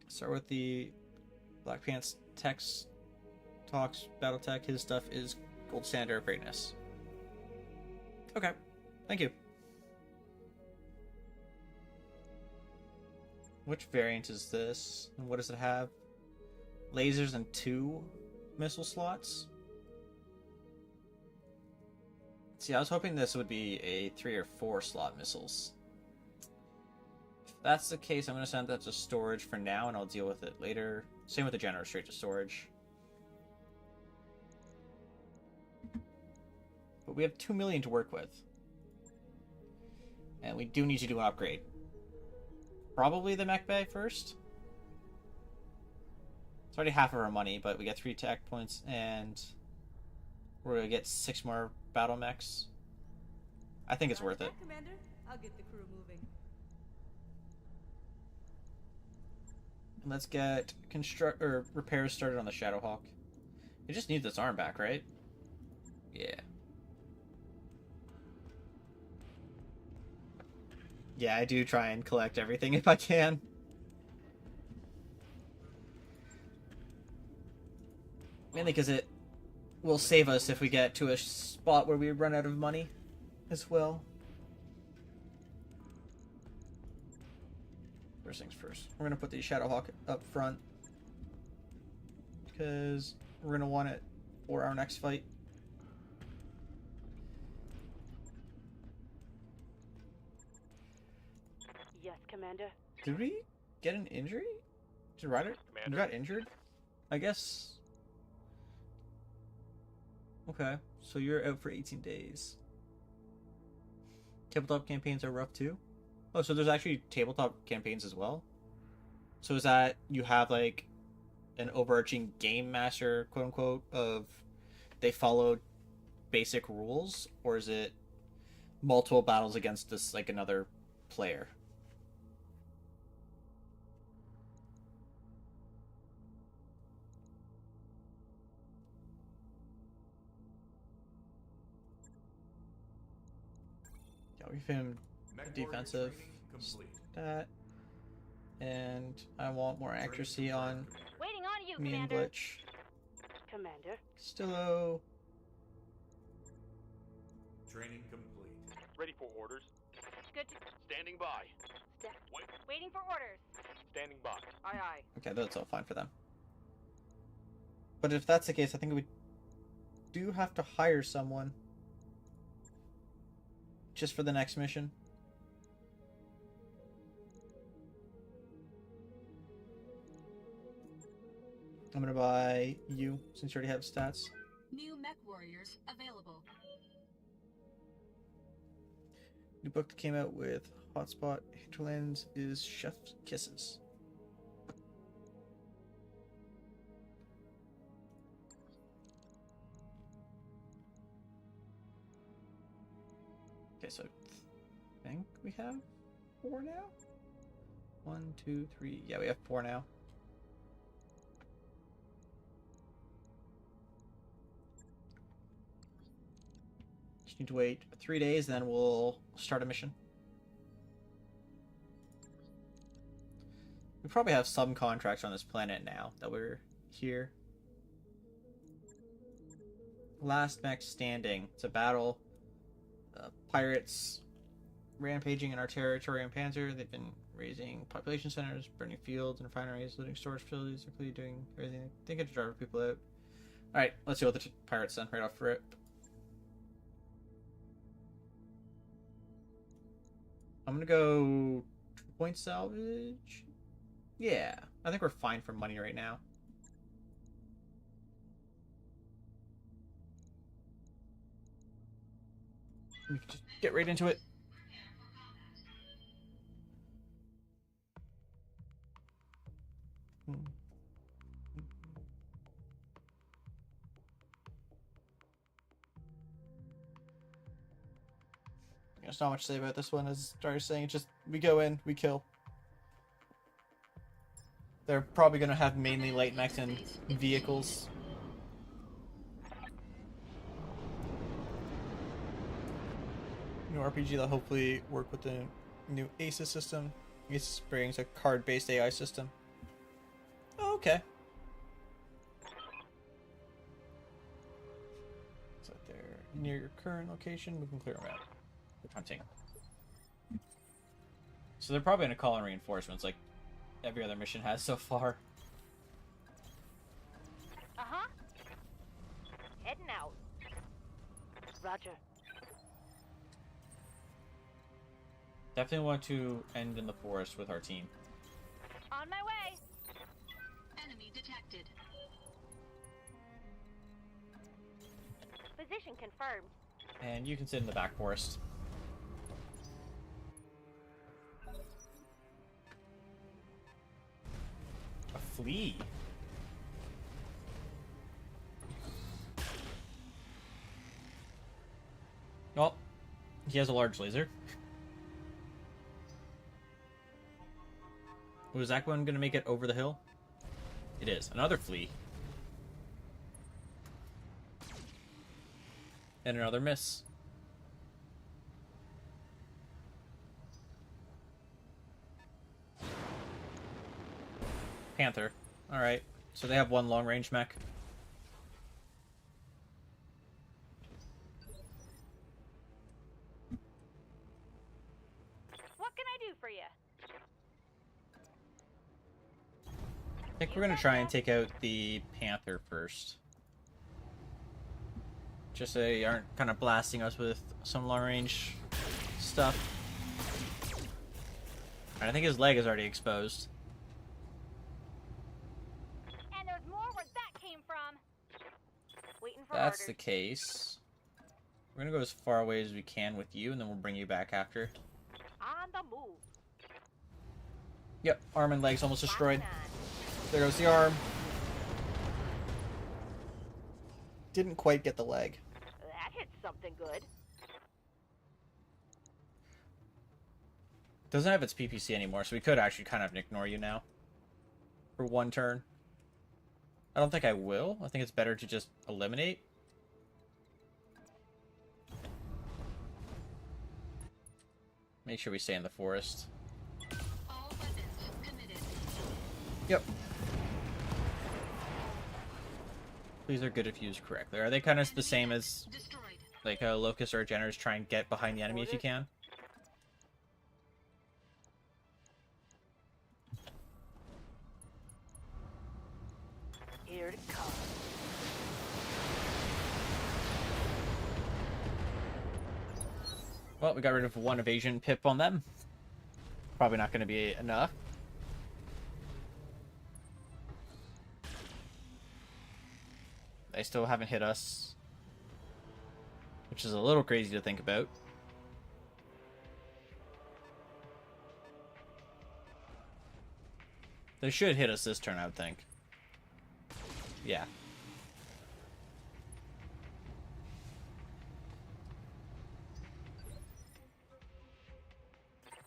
Start with the Black Pants Tech's talks, BattleTech. His stuff is gold standard of greatness. Okay, thank you. Which variant is this? And what does it have? Lasers and 2 missile slots? See, I was hoping this would be a 3 or 4 slot missiles. If that's the case, I'm going to send that to storage for now, and I'll deal with it later. Same with the General, straight to storage. But we have 2 million to work with. And we do need to do an upgrade. Probably the mech bay first. It's already half of our money, but we get 3 tech points, and we're going to get 6 more battle mechs. I think it's worth it. Commander, I'll get the crew moving. And let's get repairs started on the Shadowhawk. We just need this arm back, right? Yeah. Yeah, I do try and collect everything if I can. Mainly because it will save us if we get to a spot where we run out of money as well. First things first. We're going to put the Shadowhawk up front, because we're going to want it for our next fight. Yes, Commander. Did we get an injury? Did Ryder? You got injured? I guess. Okay, so you're out for 18 days. Tabletop campaigns are rough too? Oh, so there's actually tabletop campaigns as well? So is that you have like an overarching game master, quote unquote, of they followed basic rules? Or is it multiple battles against this, like, another player? We've him defensive stat, and I want more accuracy on Waiting on you, me and Commander. Glitch. Commander. Stillo. Training complete. Ready for orders. Good to... Standing by. Waiting for orders. Standing by. Aye, aye. Okay, that's all fine for them. But if that's the case, I think we do have to hire someone. just for the next mission. I'm gonna buy you since you already have stats. New mech warriors available. New book that came out with Hotspot Hinterlands is Chef's Kisses. Okay, so I think we have 4 now? 1, 2, 3. Yeah, we have 4 now. Just need to wait 3 days, then we'll start a mission. We probably have some contracts on this planet now that we're here. Last mech standing. It's a battle. Pirates rampaging in our territory on Panzer. They've been raising population centers, burning fields and refineries, looting storage facilities, including doing everything they could to drive people out. Alright, let's see what the pirates done right off rip. I'm gonna go 2-point salvage. Yeah, I think we're fine for money right now. We can just get right into it. There's not much to say about this one, as Darius saying. It's just, we go in, we kill. They're probably going to have mainly light mechs and vehicles. New RPG that'll hopefully work with the new ACES system. ACES brings a card-based AI system. Oh, okay. So they're near your current location. We can clear them out. They're hunting. So they're probably going to call in reinforcements like every other mission has so far. Uh-huh. Heading out. Roger. Definitely want to end in the forest with our team. On my way. Enemy detected. Position confirmed. And you can sit in the back forest. A flea. Well, he has a large laser. Was that one going to make it over the hill? It is. Another flea. And another miss. Panther. Alright. So they have one long-range mech. What can I do for you? I think we're going to try and take out the Panther first. Just so they aren't kind of blasting us with some long-range stuff. And I think his leg is already exposed. And there's more where that came from. Waiting for That's orders. the case. We're going to go as far away as we can with you, and then we'll bring you back after. On the move. Yep, arm and legs almost destroyed. Locking on. There goes the arm. Didn't quite get the leg. That hit something good. Doesn't have its PPC anymore, so we could actually kind of ignore you now. For one turn. I don't think I will. I think it's better to just eliminate. Make sure we stay in the forest. All weapons committed. Yep. These are good if used correctly. Are they kind of the same as Destroyed. like a Locust or a Generous? Try and get behind the enemy if you can. Here it comes. Well, we got rid of one evasion pip on them. Probably not going to be enough. They still haven't hit us, which is a little crazy to think about. They should hit us this turn, I would think. Yeah.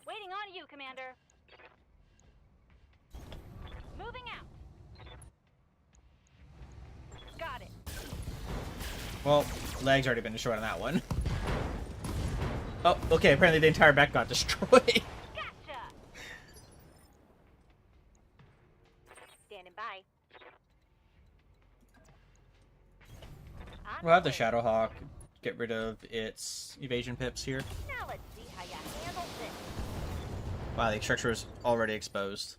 Waiting on you, Commander. Moving out. Got it. Well, leg's already been destroyed on that one. Oh, okay, apparently the entire back got destroyed. Gotcha. Standing by. On We'll have the way. Shadowhawk get rid of its evasion pips here. Now let's see how you handle this. Wow, the structure is already exposed.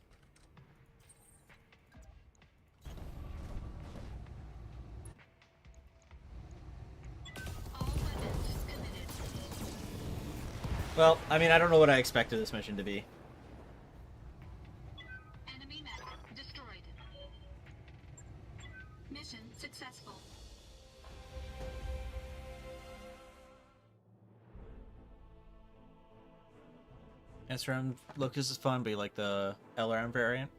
All weapons committed. Well, I mean, I don't know what I expected this mission to be. Enemy mech destroyed. Mission successful. SRM look, this is fun, but you like the LRM variant?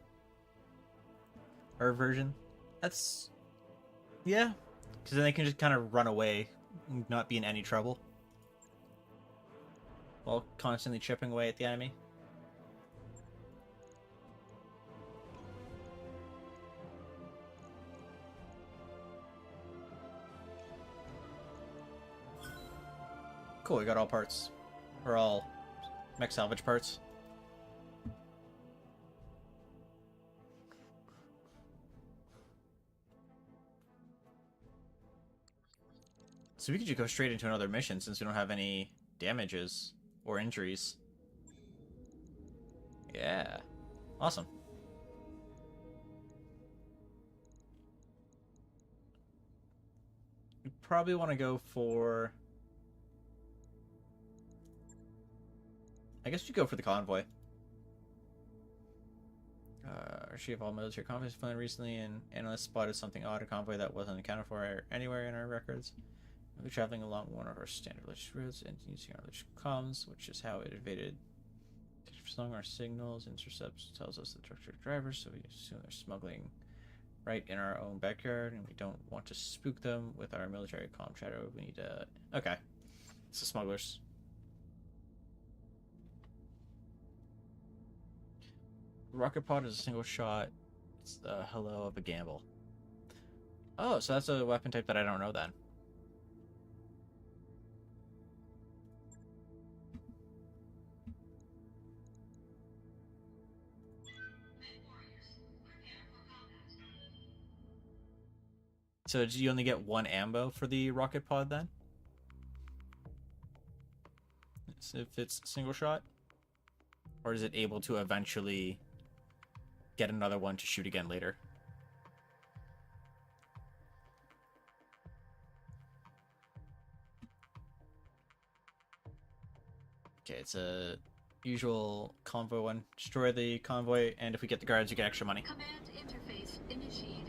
Or version? That's... yeah. Because then they can just kind of run away and not be in any trouble. While constantly chipping away at the enemy. Cool, we got all parts. Or all mech salvage parts. So we could just go straight into another mission since we don't have any damages or injuries. Yeah. Awesome. We probably want to go for... I guess we go for the convoy. Archive all military convoys flown recently, and analysts spotted something odd, a convoy that wasn't accounted for anywhere in our records. We're traveling along one of our standard logistic routes and using our logistic comms, which is how it evaded. Slung our signals, intercepts tells us the truck drivers, so we assume they're smuggling right in our own backyard, and we don't want to spook them with our military comm shadow. We need to... okay. It's the smugglers. Rocket pod is a single shot. It's the hello of a gamble. Oh, so that's a weapon type that I don't know then. So do you only get one ammo for the rocket pod then? So if it's single shot? Or is it able to eventually get another one to shoot again later? Okay, it's a usual convoy one. Destroy the convoy, and if we get the guards, you get extra money. Command interface initiated.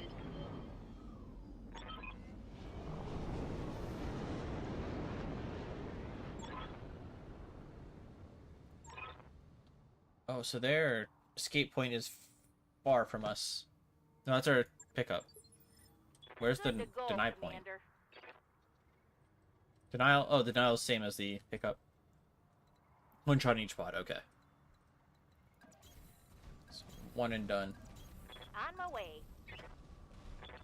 Oh, so their escape point is far from us. No, that's our pickup. Where's the Good to go, deny point? Commander. Denial? Oh, the denial is same as the pickup. One shot in each pod, okay. So one and done. On my way.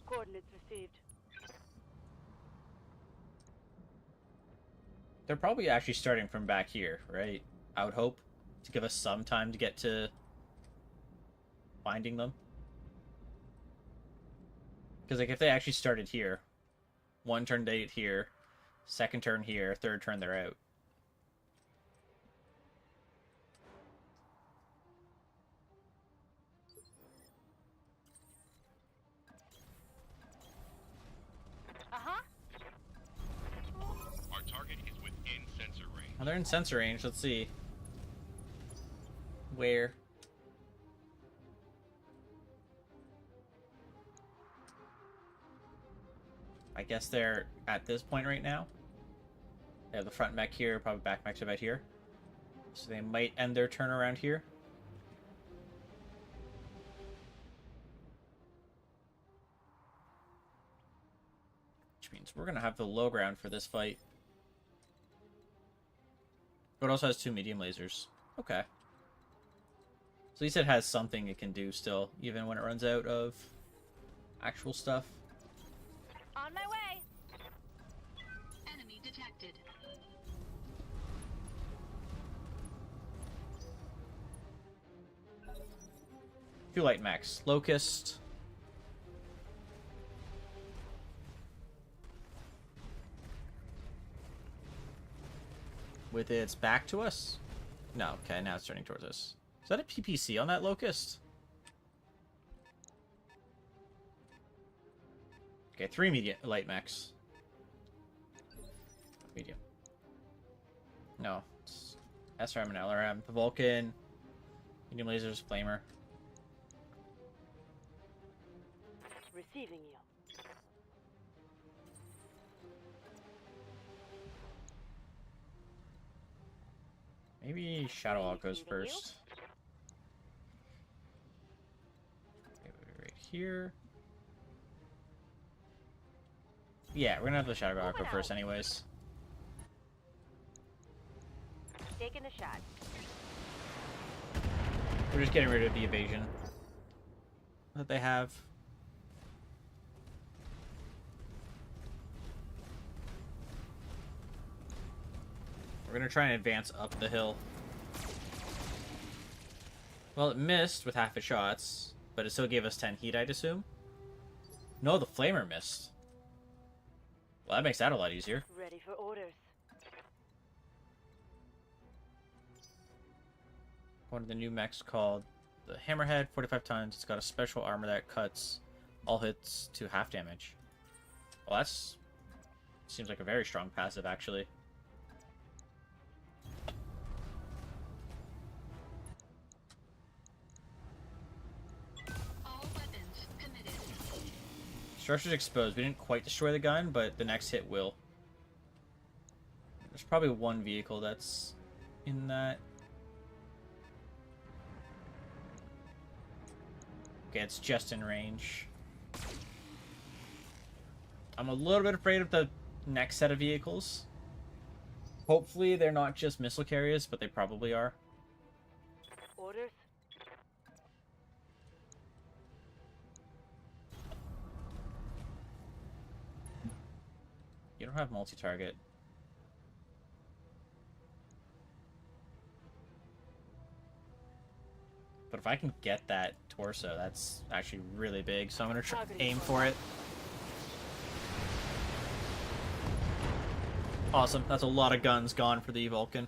Coordinates received. They're probably actually starting from back here, right? I would hope. To give us some time to get to finding them. Because like if they actually started here, one turn they get here, second turn here, third turn they're out. Uh-huh. Our target is within sensor range. Oh, they're in sensor range. Let's see. Where? I guess they're at this point right now. They have the front mech here, probably back mechs about here. So they might end their turn around here. Which means we're going to have the low ground for this fight. But it also has 2 medium lasers. Okay. So at least it has something it can do still, even when it runs out of actual stuff. On my way. Enemy detected. 2 light mechs. Locust. With its back to us? No, okay, now it's turning towards us. Is that a PPC on that Locust? Okay, 3 medium light mechs. Medium. No, it's SRM and LRM. The Vulcan, medium lasers, flamer. Receiving you. Maybe Shadowhawk goes first. Okay, right here. Yeah, we're gonna have the Shadowhawk go first anyways. Taking a shot. We're just getting rid of the evasion that they have. We're gonna try and advance up the hill. Well, it missed with half its shots, but it still gave us 10 heat, I'd assume. No, the flamer missed. Well, that makes that a lot easier. Ready for orders. One of the new mechs called the Hammerhead, 45 tons. It's got a special armor that cuts all hits to half damage. Well, that's... seems like a very strong passive, actually. All weapons committed. Structure's exposed. We didn't quite destroy the gun, but the next hit will. There's probably one vehicle that's in that. Okay, it's just in range. I'm a little bit afraid of the next set of vehicles. Hopefully they're not just missile carriers, but they probably are. Orders. You don't have multi-target. But if I can get that torso, that's actually really big. So I'm going to aim for it. Awesome. That's a lot of guns gone for the Vulcan.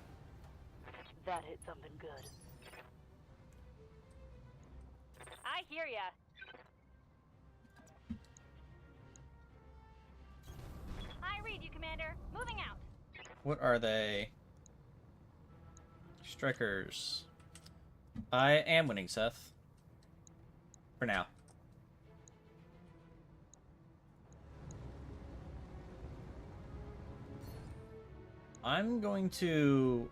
That hit something good. I hear ya. I read you, Commander. Moving out. What are they? Strikers. I am winning, Seth. For now. I'm going to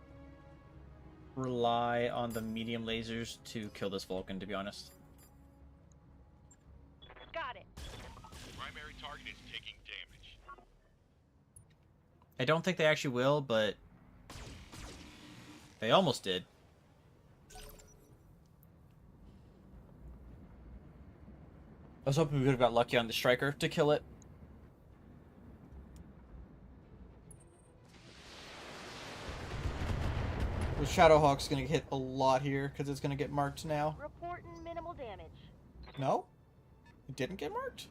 rely on the medium lasers to kill this Vulcan, to be honest. Got it. Primary target is taking damage. I don't think they actually will, but they almost did. I was hoping we could have got lucky on the striker to kill it. The Shadowhawk's gonna hit a lot here because it's gonna get marked now. Reporting minimal damage. No? It didn't get marked?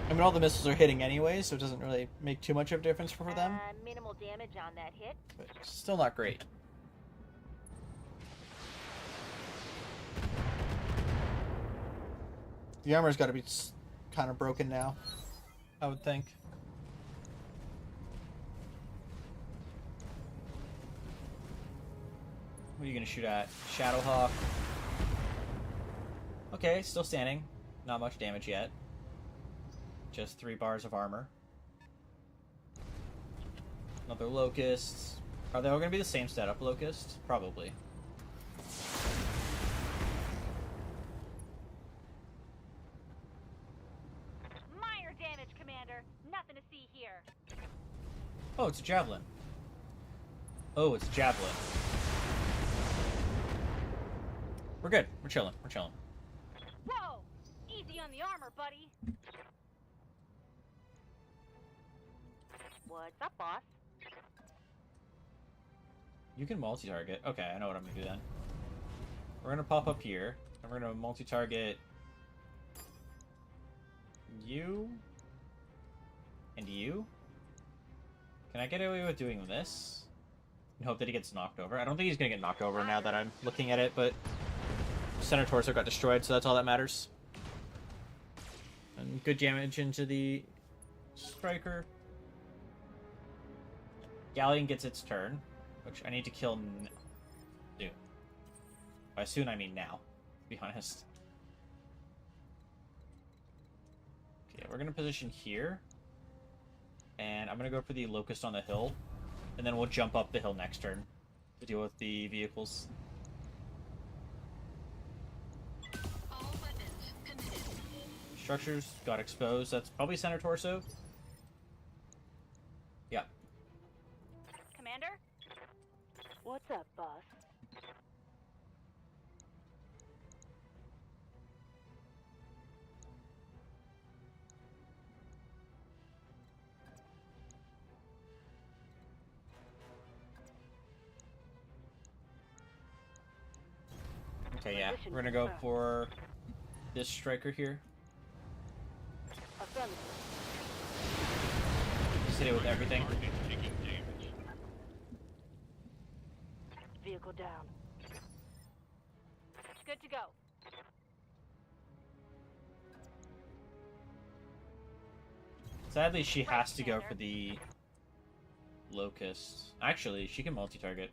I mean, all the missiles are hitting anyway, so it doesn't really make too much of a difference for them. Minimal damage on that hit. But still not great. The armor's got to be kind of broken now, I would think. What are you gonna shoot at? Shadowhawk. Okay, still standing. Not much damage yet. Just 3 bars of armor. Another locust. Are they all gonna be the same setup locust? Probably. Minor damage, Commander. Nothing to see here. Oh, it's a javelin. Oh, it's a javelin. We're good. We're chilling. We're chilling. Whoa! Easy on the armor, buddy. What's up, boss? You can multi-target. Okay, I know what I'm gonna do then. We're gonna pop up here, and we're gonna multi-target you and you. Can I get away with doing this? And hope that he gets knocked over. I don't think he's gonna get knocked over now that I'm looking at it, but center torso got destroyed, so that's all that matters. And good damage into the striker. Galleon gets its turn, which I need to kill soon. By soon, I mean now, to be honest. Okay, we're going to position here. And I'm going to go for the Locust on the hill. And then we'll jump up the hill next turn to deal with the vehicles. All weapons committed. Structures got exposed. That's probably center torso. Yeah. Commander? What's up, boss? Okay, yeah. We're going to go for this striker here. Affirmative. Just hit it with everything. Target taking damage. Vehicle down. Good to go. Sadly, she has to go for the Locust. Actually, she can multi-target.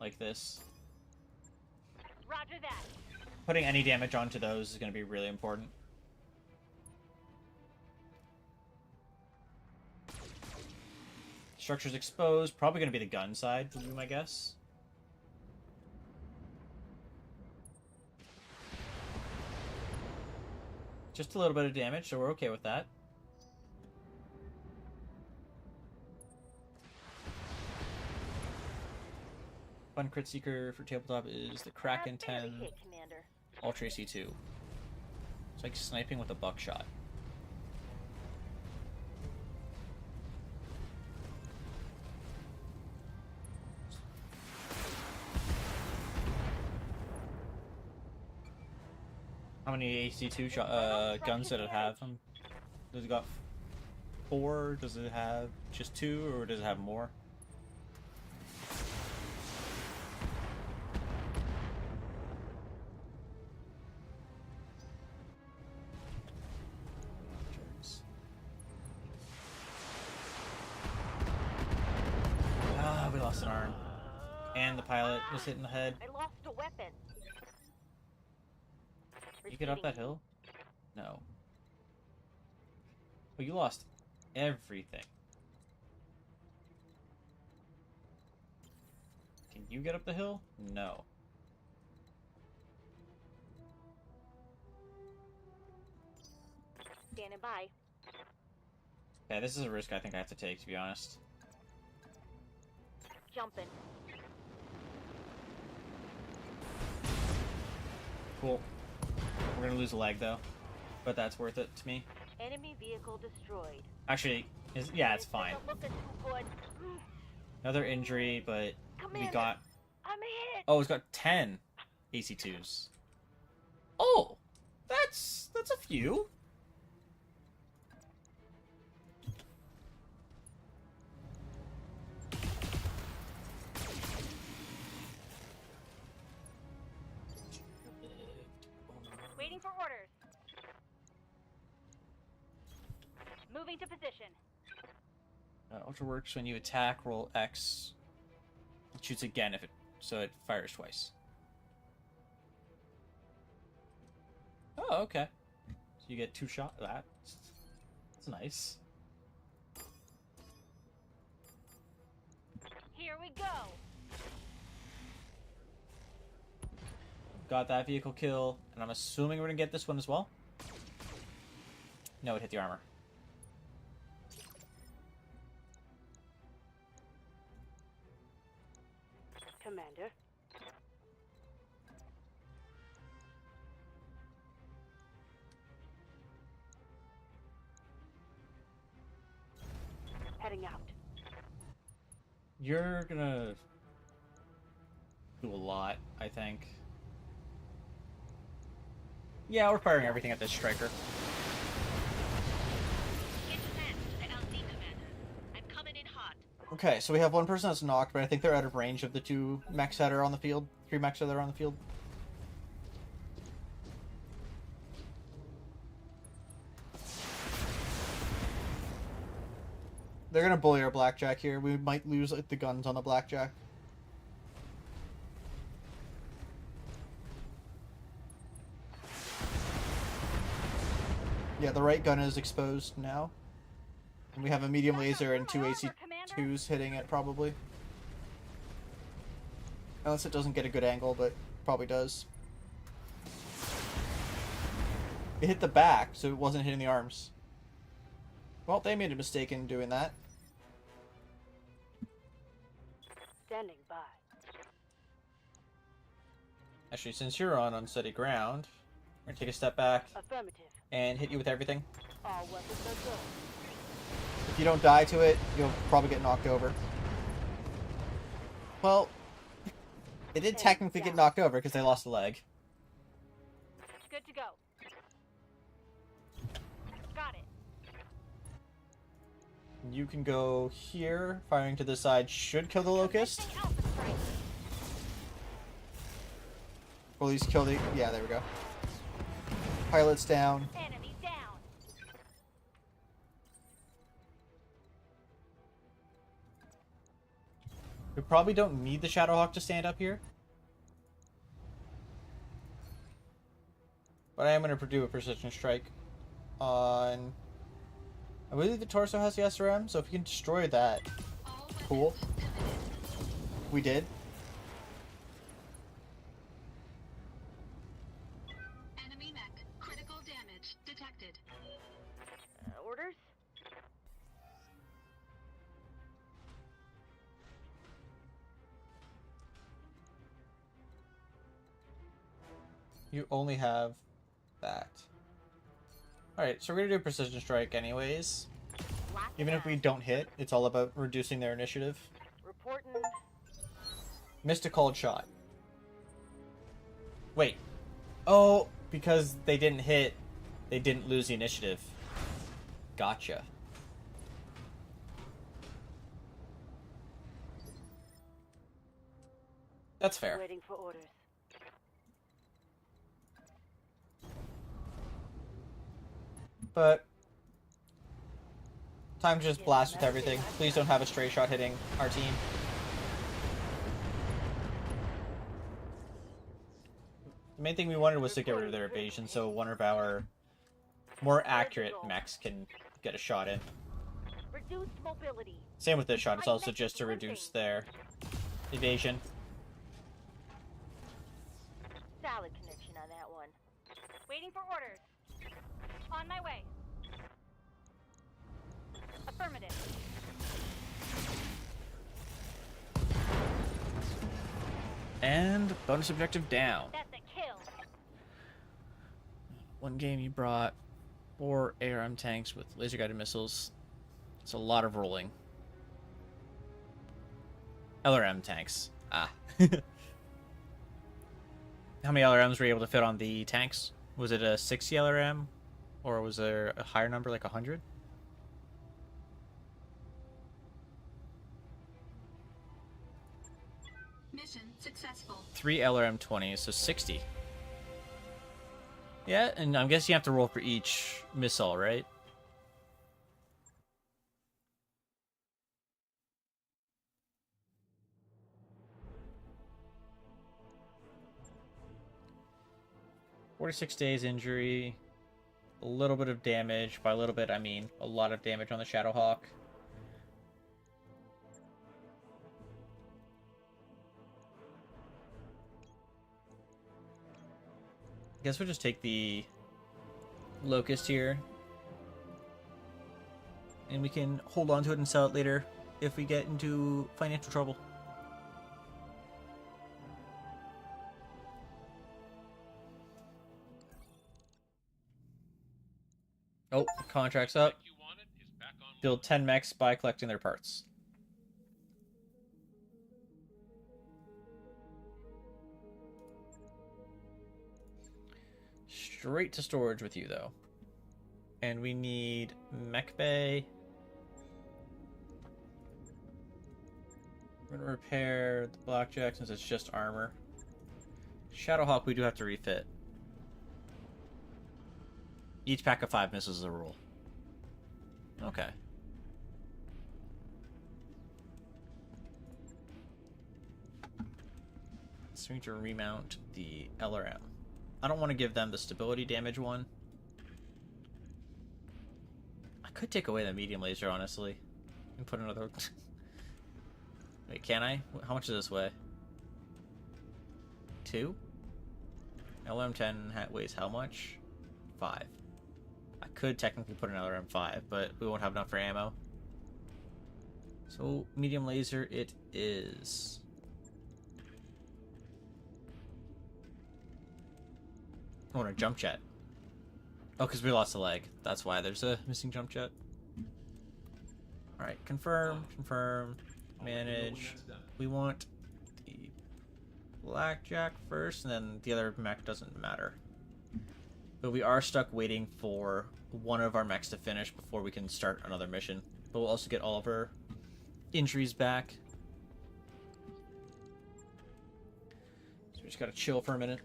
Like this. Roger that. Putting any damage onto those is going to be really important. Structure's exposed. Probably going to be the gun side, would be my guess. Just a little bit of damage, so we're okay with that. Fun crit seeker for tabletop is the Kraken Barely 10 hit, Commander. Ultra AC2. It's like sniping with a buckshot. How many AC2 guns did it have? Does it got 4? Does it have just 2, or does it have more? Ah, we lost an arm. And the pilot was hit in the head. I lost a weapon. You get up that hill? No. Well, you lost everything. Can you get up the hill? No. Standing by. Yeah, this is a risk I think I have to take, to be honest. Jumping. Cool. We're gonna lose a leg, though. But that's worth it to me. Enemy vehicle destroyed. Actually, yeah, it's fine. Doesn't look too good. Another injury, but we Commander, got... I'm hit. Oh, it's got 10 AC2s. Oh! That's a few. Waiting for orders. Moving to position. Ultra works when you attack, roll X. It shoots again if it so it fires twice. Oh, okay. So you get 2 shots. That's nice. Here we go. Got that vehicle kill, and I'm assuming we're gonna get this one as well. No, it hit the armor. Commander. Heading out. You're gonna do a lot, I think. Yeah, we're firing everything at this striker. Okay, so we have one person that's knocked, but I think they're out of range of the 2 mechs that are on the field. 3 mechs that are on the field. They're gonna bully our blackjack here. We might lose like the guns on the blackjack. Yeah, the right gun is exposed now. And we have a medium laser and 2 AC2s hitting it, probably. Unless it doesn't get a good angle, but probably does. It hit the back, so it wasn't hitting the arms. Well, they made a mistake in doing that. Standing by. Actually, since you're on unsteady ground, we're gonna take a step back Affirmative. and hit you with everything. All weapons are good. If you don't die to it, you'll probably get knocked over. Well, it did technically get knocked over because they lost a leg. Good to go. Got it. You can go here, firing to the side should kill the locust. Commencing Alpha strike. Or at least kill the... Yeah, there we go. Pilot's down. Enemy down. We probably don't need the Shadowhawk to stand up here. But I am going to do a precision strike on... I believe the torso has the SRM, so if you can destroy that... Cool. We did. Enemy mech. Critical damage detected. Orders? You only have that. Alright, so we're going to do a precision strike anyways. Lock it Even if down. we don't hit, it's all about reducing their initiative. Reporting. Missed a called shot. Wait. Oh, because they didn't hit, they didn't lose the initiative. Gotcha. That's fair. Waiting for orders. But time to just blast with everything. Please don't have a stray shot hitting our team. The main thing we wanted was to get rid of their evasion, so one of our more accurate mechs can get a shot in. Reduced mobility. Same with this shot, it's also just to reduce their evasion. Solid connection on that one. Waiting for orders. On my way. Affirmative. And bonus objective down. That's a kill. One game you brought 4 ARM tanks with laser guided missiles. It's a lot of rolling. LRM tanks. Ah. How many LRMs were you able to fit on the tanks? Was it a 60 LRM? Or was there a higher number, like 100? Mission successful. 3 LRM 20s, so 60. Yeah, and I'm guessing you have to roll for each missile, right? 46 days injury. A little bit of damage. By a little bit, I mean a lot of damage on the Shadowhawk. Guess we'll just take the Locust here. And we can hold on to it and sell it later if we get into financial trouble. Oh, contract's up. Build 10 mechs by collecting their parts. Straight to storage with you, though. And we need mech bay. We're gonna repair the Blackjack since it's just armor. Shadowhawk we do have to refit. Each pack of 5 misses a rule. Okay. So we need to remount the LRM. I don't want to give them the stability damage one. I could take away the medium laser, honestly. And put another... Wait, can I? How much does this weigh? 2? LM10 weighs how much? 5. I could technically put another M5, but we won't have enough for ammo. So, medium laser it is. Oh, and a jump jet. Oh, because we lost the leg. That's why there's a missing jump jet. Alright, confirm, manage. We want the Blackjack first, and then the other mech doesn't matter. But we are stuck waiting for one of our mechs to finish before we can start another mission. But we'll also get all of our injuries back. So we just gotta chill for a minute.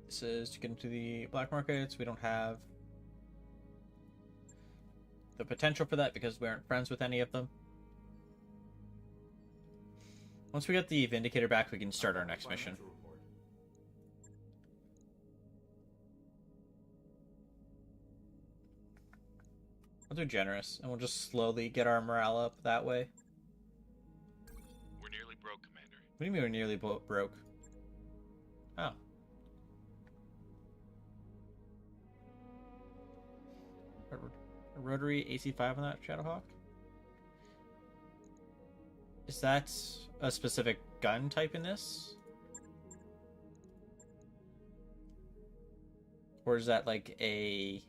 This is to get into the black markets. We don't have the potential for that because we aren't friends with any of them. Once we get the Vindicator back, we can start our next mission. I'll do generous, and we'll just slowly get our morale up that way. We're nearly broke, Commander. What do you mean we're nearly broke? Oh. A rotary AC5 on that Shadowhawk? Is that a specific gun type in this? Or is that like a...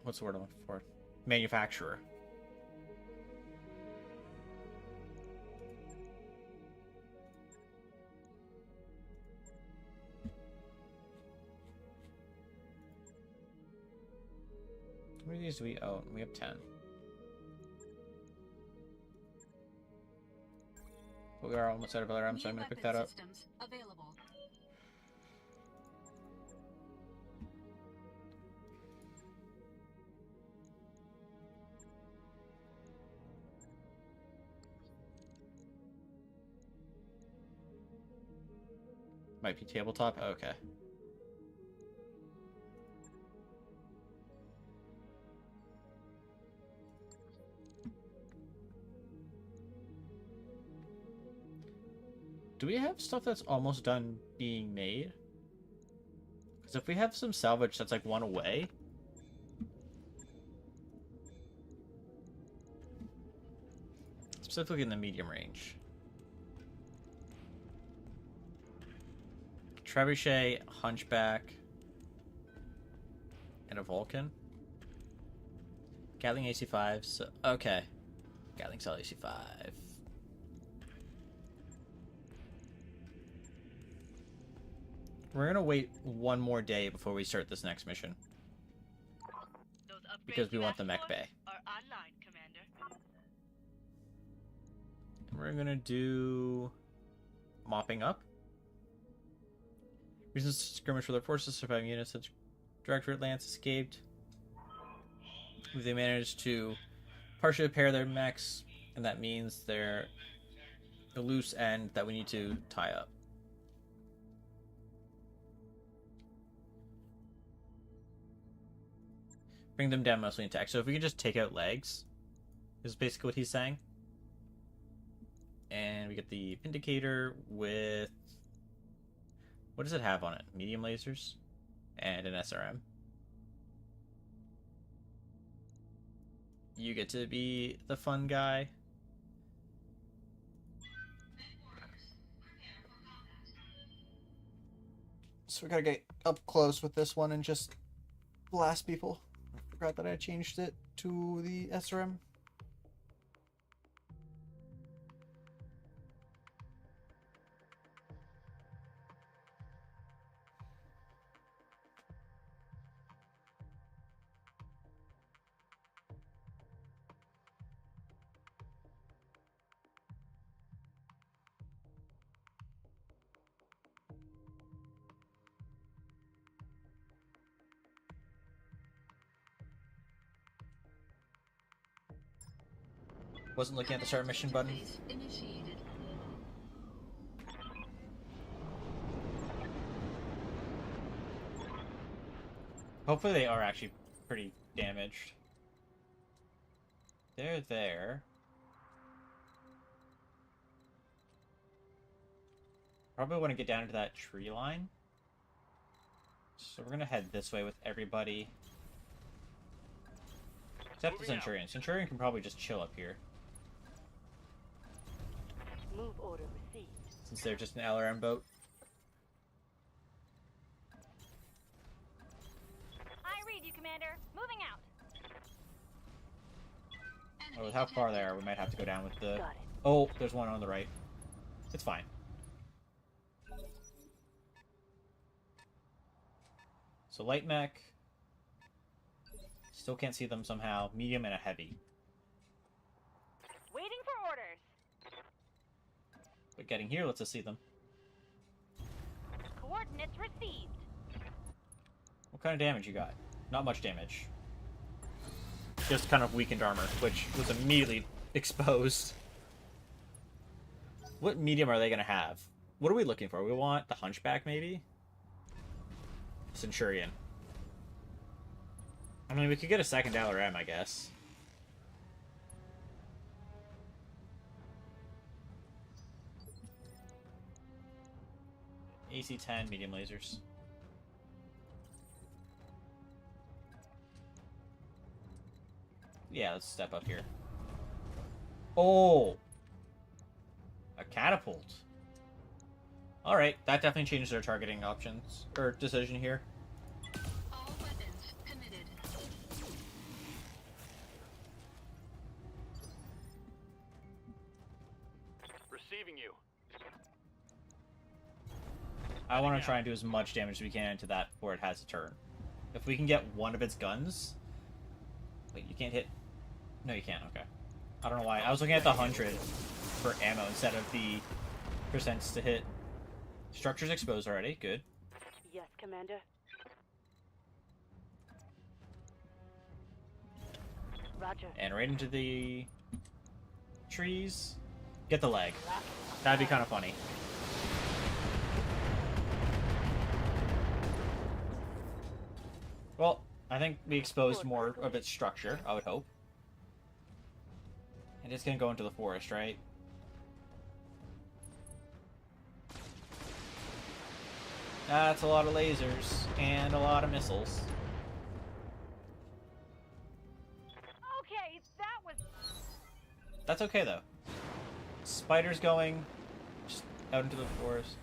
what's the word I'm looking for? Manufacturer. How many of these do we own? We have 10. But we are almost out of LRM, so I'm going to pick that up. Available. Might be tabletop? Okay. Do we have stuff that's almost done being made? Because if we have some salvage that's like one away... Specifically in the medium range. Trebuchet, Hunchback, and a Vulcan. Gatling AC5, so... Okay. Gatling Cell AC5. We're gonna wait one more day before we start this next mission. Because we want the mech bay. Are online, Commander. We're gonna do... Mopping up. Reasons to skirmish with our forces, surviving units such Directorate Lance escaped. They managed to partially repair their mechs, and that means they're a loose end that we need to tie up. Bring them down mostly intact. So if we can just take out legs, is basically what he's saying. And we get the Vindicator with... what does it have on it? Medium lasers? And an SRM. You get to be the fun guy. So we gotta get up close with this one and just blast people. I forgot that I changed it to the SRM. Wasn't looking at the start mission button. Interface initiated. Hopefully they are actually pretty damaged. They're there. Probably want to get down to that tree line. So we're gonna head this way with everybody. Except the Centurion. Centurion can probably just chill up here. Move order received. Since they're just an LRM boat. I read you, Commander. Moving out. Oh, with how far they are, we might have to go down with the... Got it. Oh, there's one on the right. It's fine. So light mech. Still can't see them somehow. Medium and a heavy. Waiting for orders. But getting here lets us see them. Coordinates received. What kind of damage you got? Not much damage. Just kind of weakened armor, which was immediately exposed. What medium are they going to have? What are we looking for? We want the Hunchback, maybe? Centurion. I mean, we could get a second LRM, I guess. AC-10, medium lasers. Yeah, let's step up here. Oh! A catapult. Alright, that definitely changes our targeting options, or decision here. All weapons committed. Receiving you. I want to try and do as much damage as we can into that before it has a turn. If we can get one of its guns... Wait, you can't hit... No, you can't, okay. I don't know why. I was looking at the 100 for ammo instead of the percents to hit. Structure's exposed already, good. Yes, Commander. Roger. And right into the trees. Get the leg. That'd be kind of funny. Well, I think we exposed more of its structure, I would hope. And it's gonna go into the forest, right? That's a lot of lasers and a lot of missiles. Okay, that was... That's okay, though. Spider's going just out into the forest.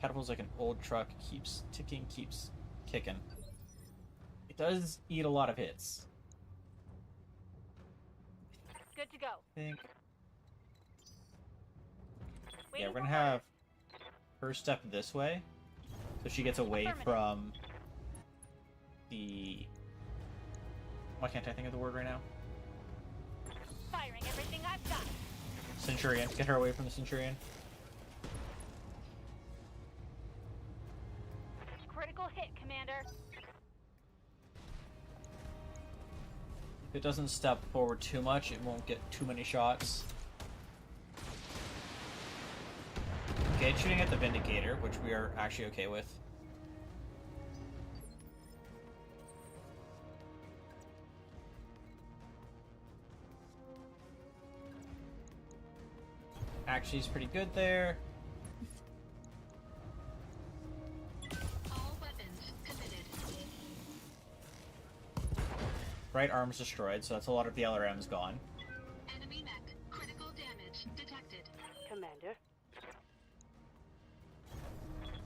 Catapult's like an old truck. Keeps ticking, keeps kicking. It does eat a lot of hits. Good to go. I think. Waiting Yeah, we're for gonna have her step this way, so she gets away Affirmative. from the... Why can't I think of the word right now? orders. Firing everything I've got. Centurion. Get her away from the Centurion. Critical hit, Commander. If it doesn't step forward too much, it won't get too many shots. Okay, it's shooting at the Vindicator, which we are actually okay with. Actually, he's pretty good there. All weapons committed. Right arm's destroyed, so that's a lot of the LRM's gone. Enemy mech. Critical damage detected. Commander.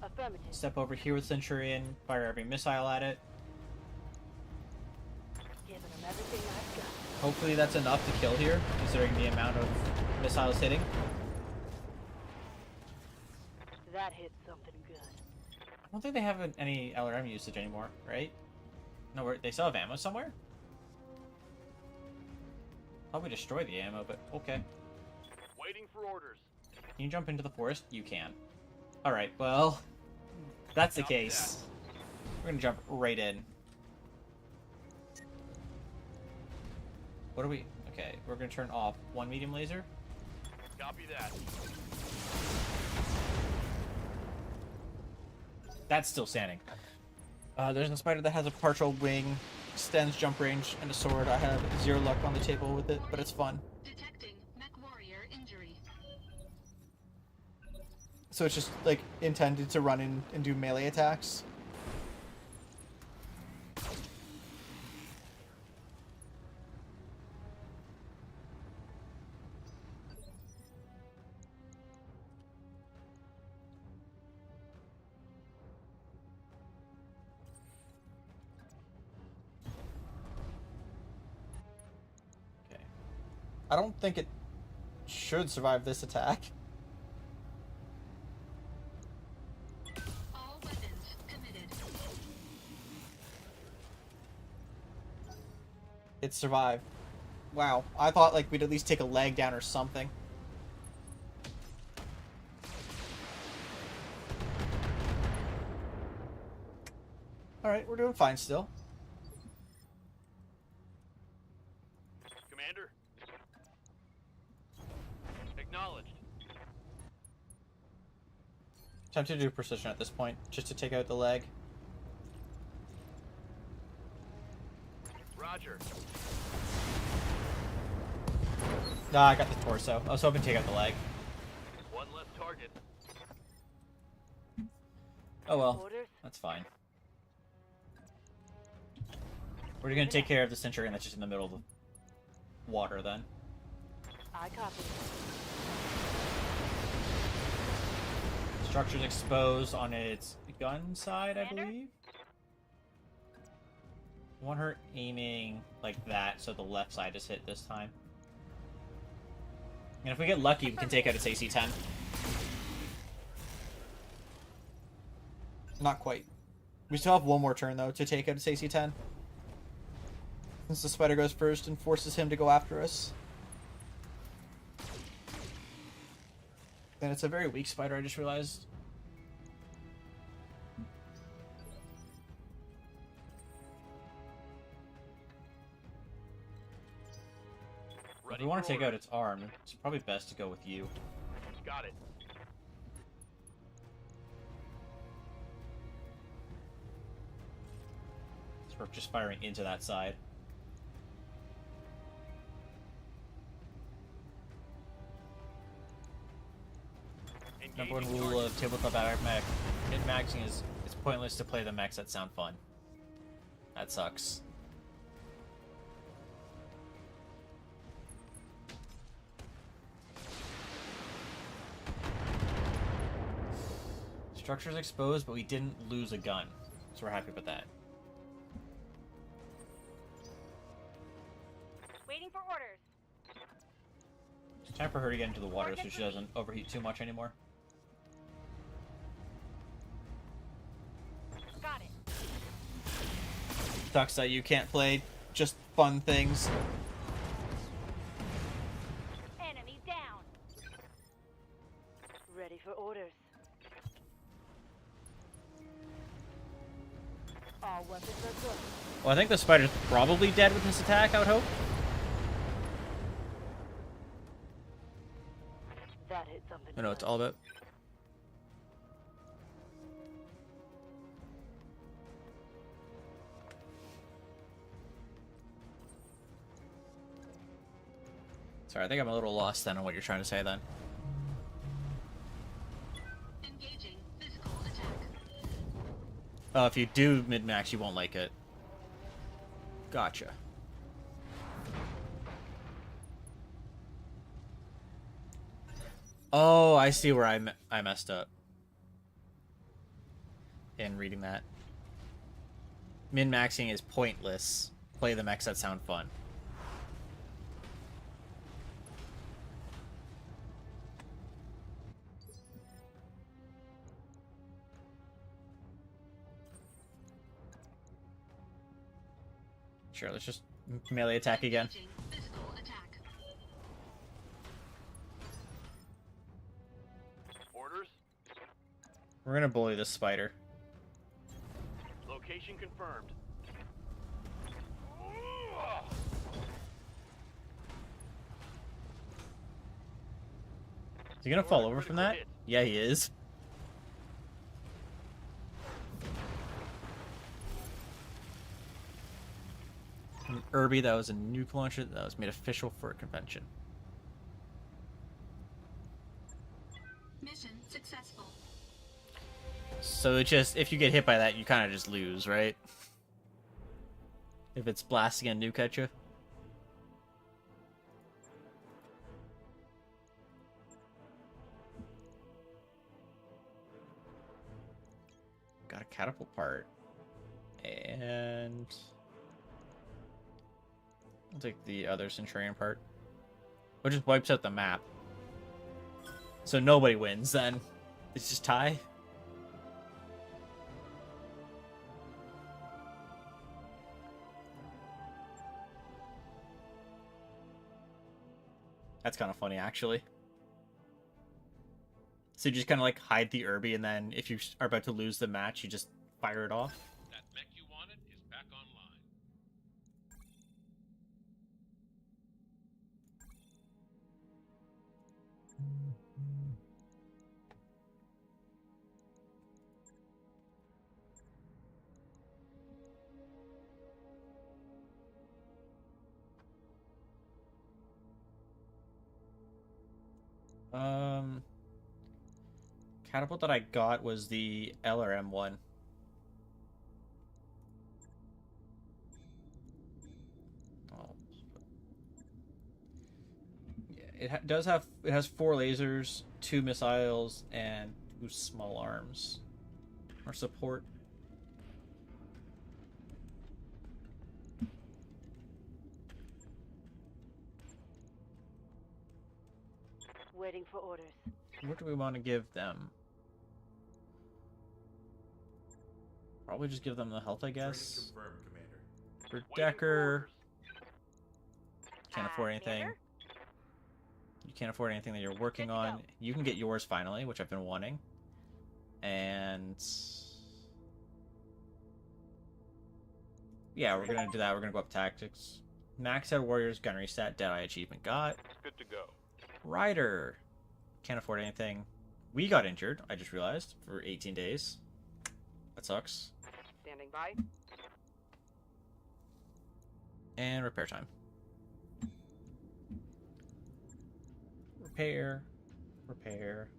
Affirmative. Step over here with Centurion, fire every missile at it. Giving them everything I've got. Hopefully that's enough to kill here, considering the amount of missiles hitting. That hit something good. I don't think they have any LRM usage anymore, right? No, they still have ammo somewhere? Probably destroy the ammo, but okay. Waiting for orders. Can you jump into the forest? You can. Alright, well, if that's the case. We're gonna jump right in. What are we... Okay, we're gonna turn off one medium laser. Copy that. That's still standing. There's a spider that has a partial wing, extends jump range, and a sword. I have 0 luck on the table with it, but it's fun. Detecting mech warrior injury. So it's just, like, intended to run in and do melee attacks. Okay. I don't think it should survive this attack. All weapons committed. It survived. Wow. I thought, like, we'd at least take a leg down or something. Alright, we're doing fine still. Commander. Acknowledged. Time to do precision at this point, just to take out the leg. Roger. Nah, I got the torso. I was hoping to take out the leg. One less target. Oh well, Orders. that's fine. We're gonna take care of the Centurion that's just in the middle of the water then. I copy. Structure's exposed on its gun side, I Commander? believe. I want her aiming like that so the left side is hit this time. And if we get lucky, we can take out its AC-10. Not quite. We still have one more turn, though, to take out its AC-10. Since the spider goes first and forces him to go after us. And it's a very weak spider, I just realized. If we want to take out its arm, it's probably best to go with you. Got it. So we're just firing into that side. Number one rule of tabletop mech min-maxing is it's pointless to play the mechs that sound fun. That sucks. Structure's exposed, but we didn't lose a gun, so we're happy with that. Waiting for orders. It's time for her to get into the water so she doesn't overheat too much anymore. Got it. Sucks that you can't play just fun things. Enemies down. Ready for orders. All weapons are good. Well, I think the spider's probably dead with this attack, I would hope. That hit something I know what it's good. all about. Sorry, I think I'm a little lost then on what you're trying to say then. Engaging physical attack. Oh, if you do mid-max, you won't like it. Gotcha. Oh, I see where I messed up in reading that. Min-maxing is pointless. Play the mechs that sound fun. Sure, let's just melee attack again. Engaging physical attack. Orders. We're gonna bully this spider. Location confirmed. Is he gonna fall over from that? Hit. Yeah, he is. From Irby, that was a nuke launcher that was made official for a convention. Mission successful. So it just, if you get hit by that, you kind of just lose, right? If it's blasting a nuke at you. Got a catapult part. And I'll take the other Centurion part. Which just wipes out the map. So nobody wins then. It's just tie. That's kind of funny, actually. So you just kind of like hide the Irby, and then if you are about to lose the match, you just fire it off. That mech you wanted is back online. Catapult that I got was the LRM one. Oh. Yeah, it has 4 lasers, 2 missiles, and 2 small arms. Or support. Waiting for orders. What do we want to give them? Probably just give them the health, I guess. Training confirmed, Commander. For Waiting for Decker, orders. can't afford anything. Commander? You can't afford anything that you're working Good to on. go. You can get yours finally, which I've been wanting. And yeah, we're gonna do that. We're gonna go up tactics. Max out warriors, gunnery stat, Deadeye achievement got. Good to go. Rider, can't afford anything. We got injured, I just realized, for 18 days. That sucks. Standing by. And repair time. Repair. Repair.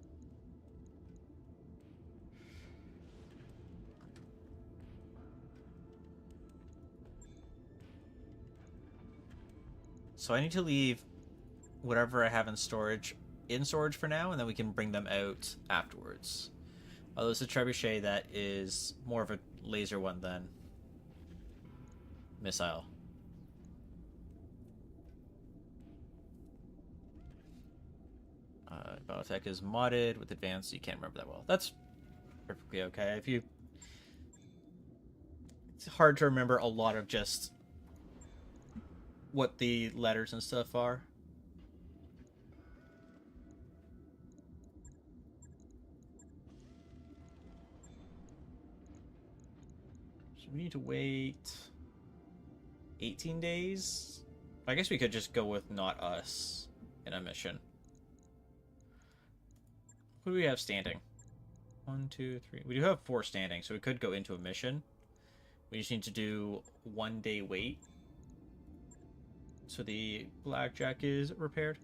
So I need to leave whatever I have in storage for now, and then we can bring them out afterwards. Although it's a trebuchet that is more of a laser one than missile. BattleTech is modded with advanced, so you can't remember that well. That's perfectly okay. It's hard to remember a lot of just what the letters and stuff are. we need to wait 18 days? I guess we could just go with not us in a mission. Who do we have standing? 1, 2, 3. We do have 4 standing, so we could go into a mission. We just need to do 1 day wait. So the blackjack is repaired.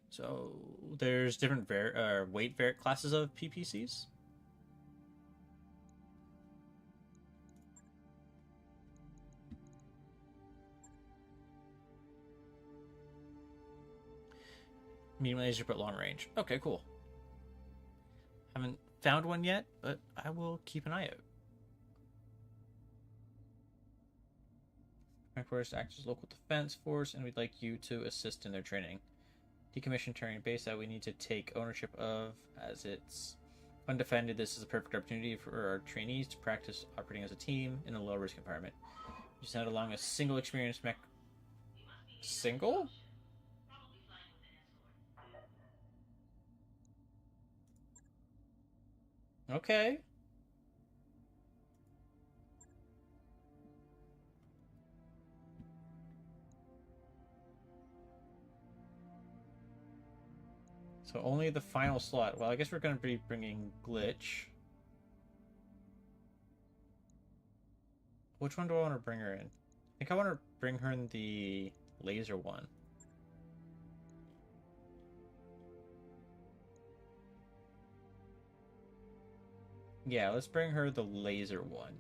So there's different weight classes of PPCs. Medium laser but long range. Okay, cool. Haven't found one yet, but I will keep an eye out. Of course, acts as local defense force, and we'd like you to assist in their training. Decommissioned terrain base that we need to take ownership of, as it's undefended. This is a perfect opportunity for our trainees to practice operating as a team in a low-risk environment. You send along a single experienced mech. Single? Okay. So only the final slot. Well, I guess we're going to be bringing Glitch. Which one do I want to bring her in? I think I want to bring her in the laser one. Yeah, let's bring her the laser one.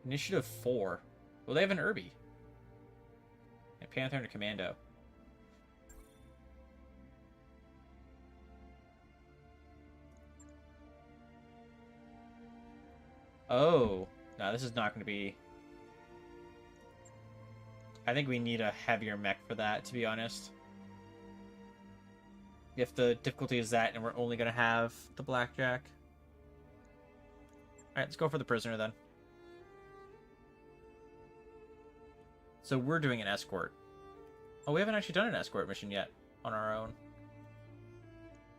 Initiative 4. Well, they have an Irby. And Panther and a Commando. Oh. No, this is not going to be... I think we need a heavier mech for that, to be honest. If the difficulty is that and we're only going to have the blackjack. Alright, let's go for the prisoner then. So we're doing an escort. Oh, we haven't actually done an escort mission yet on our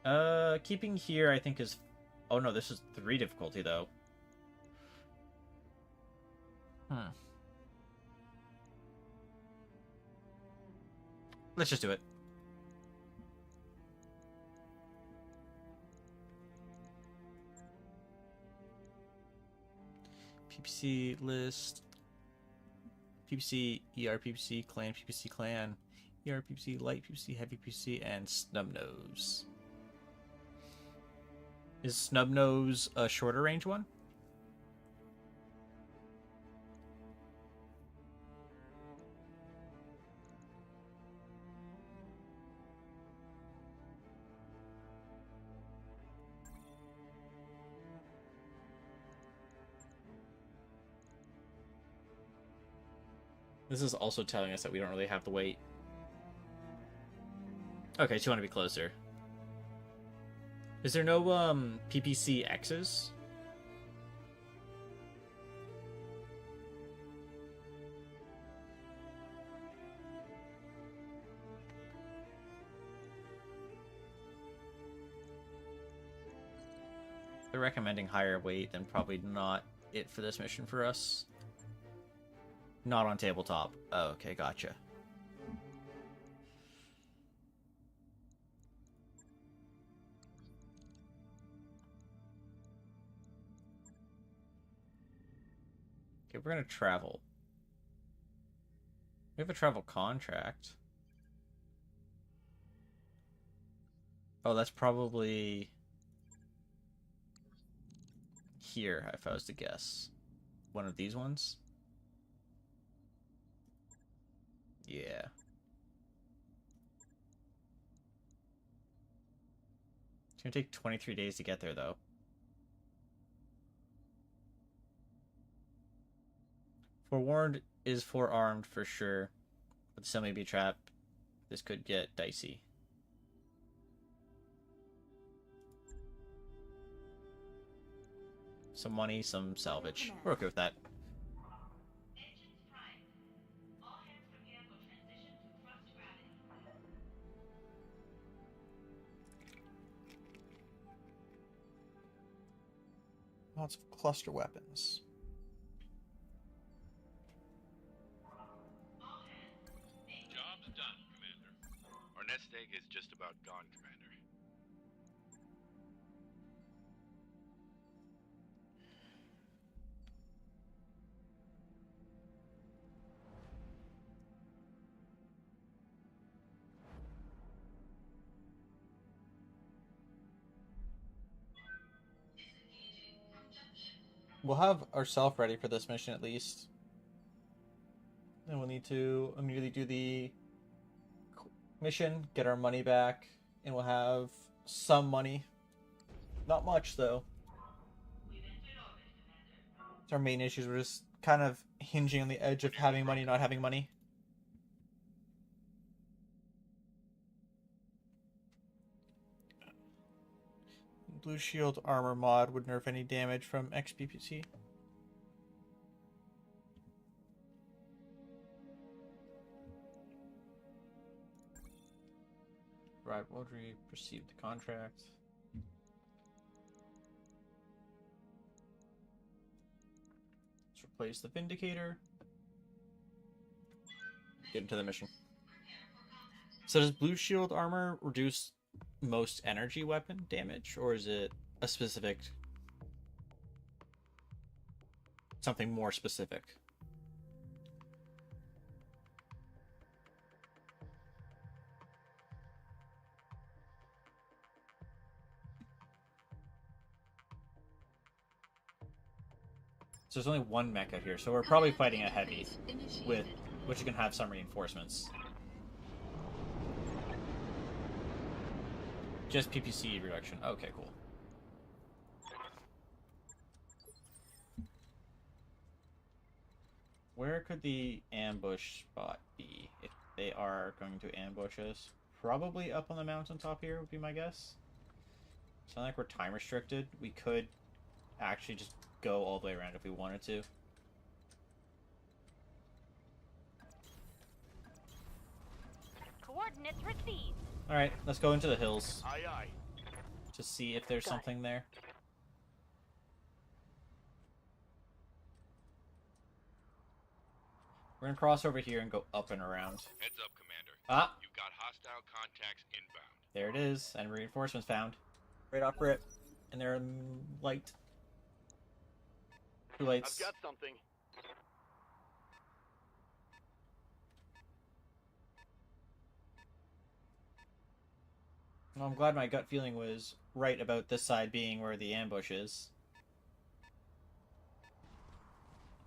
own. Keeping here I think is... Oh no, this is 3 difficulty though. Let's just do it. PPC list. PPC, ER PPC, clan, ER PPC, light PPC, heavy PPC, and Snubnose. Is Snubnose a shorter range one? This is also telling us that we don't really have the weight. Okay, so you want to be closer. Is there no PPC X's? They're recommending higher weight, then probably not it for this mission for us. Not on tabletop. Oh, okay, gotcha. Okay, we're gonna travel. We have a travel contract. Oh, that's probably here, if I was to guess. One of these ones? Yeah. It's gonna take 23 days to get there, though. Forewarned is forearmed for sure. But the semi-bee trap, this could get dicey. Some money, some salvage. We're okay with that. Lots of cluster weapons. Job's done, Commander. Our nest egg is just about gone, Commander. We'll have ourselves ready for this mission at least. And we'll need to immediately do the mission, get our money back, and we'll have some money. Not much, though. It's our main issues. We're just kind of hinging on the edge of having money, not having money. Blue Shield Armor mod would nerf any damage from XPPC. Right, Waldry received the contract. Let's replace the Vindicator. Get into the mission. So does Blue Shield Armor reduce most energy weapon damage, or is it a specific something more specific? So there's only one mech out here, so we're probably fighting a heavy with which can have some reinforcements. Just PPC reduction. Okay, cool. Where could the ambush spot be if they are going to ambush us? Probably up on the mountaintop here would be my guess. It's not like we're time restricted. We could actually just go all the way around if we wanted to. Coordinates received. Alright, let's go into the hills Aye, aye. to see if there's something there. We're gonna cross over here and go up and around. Heads up, Commander. Ah! You've got hostile contacts inbound. There it is, and reinforcements found. Right off rip. And they're light. Two lights. I've got something. Well, I'm glad my gut feeling was right about this side being where the ambush is.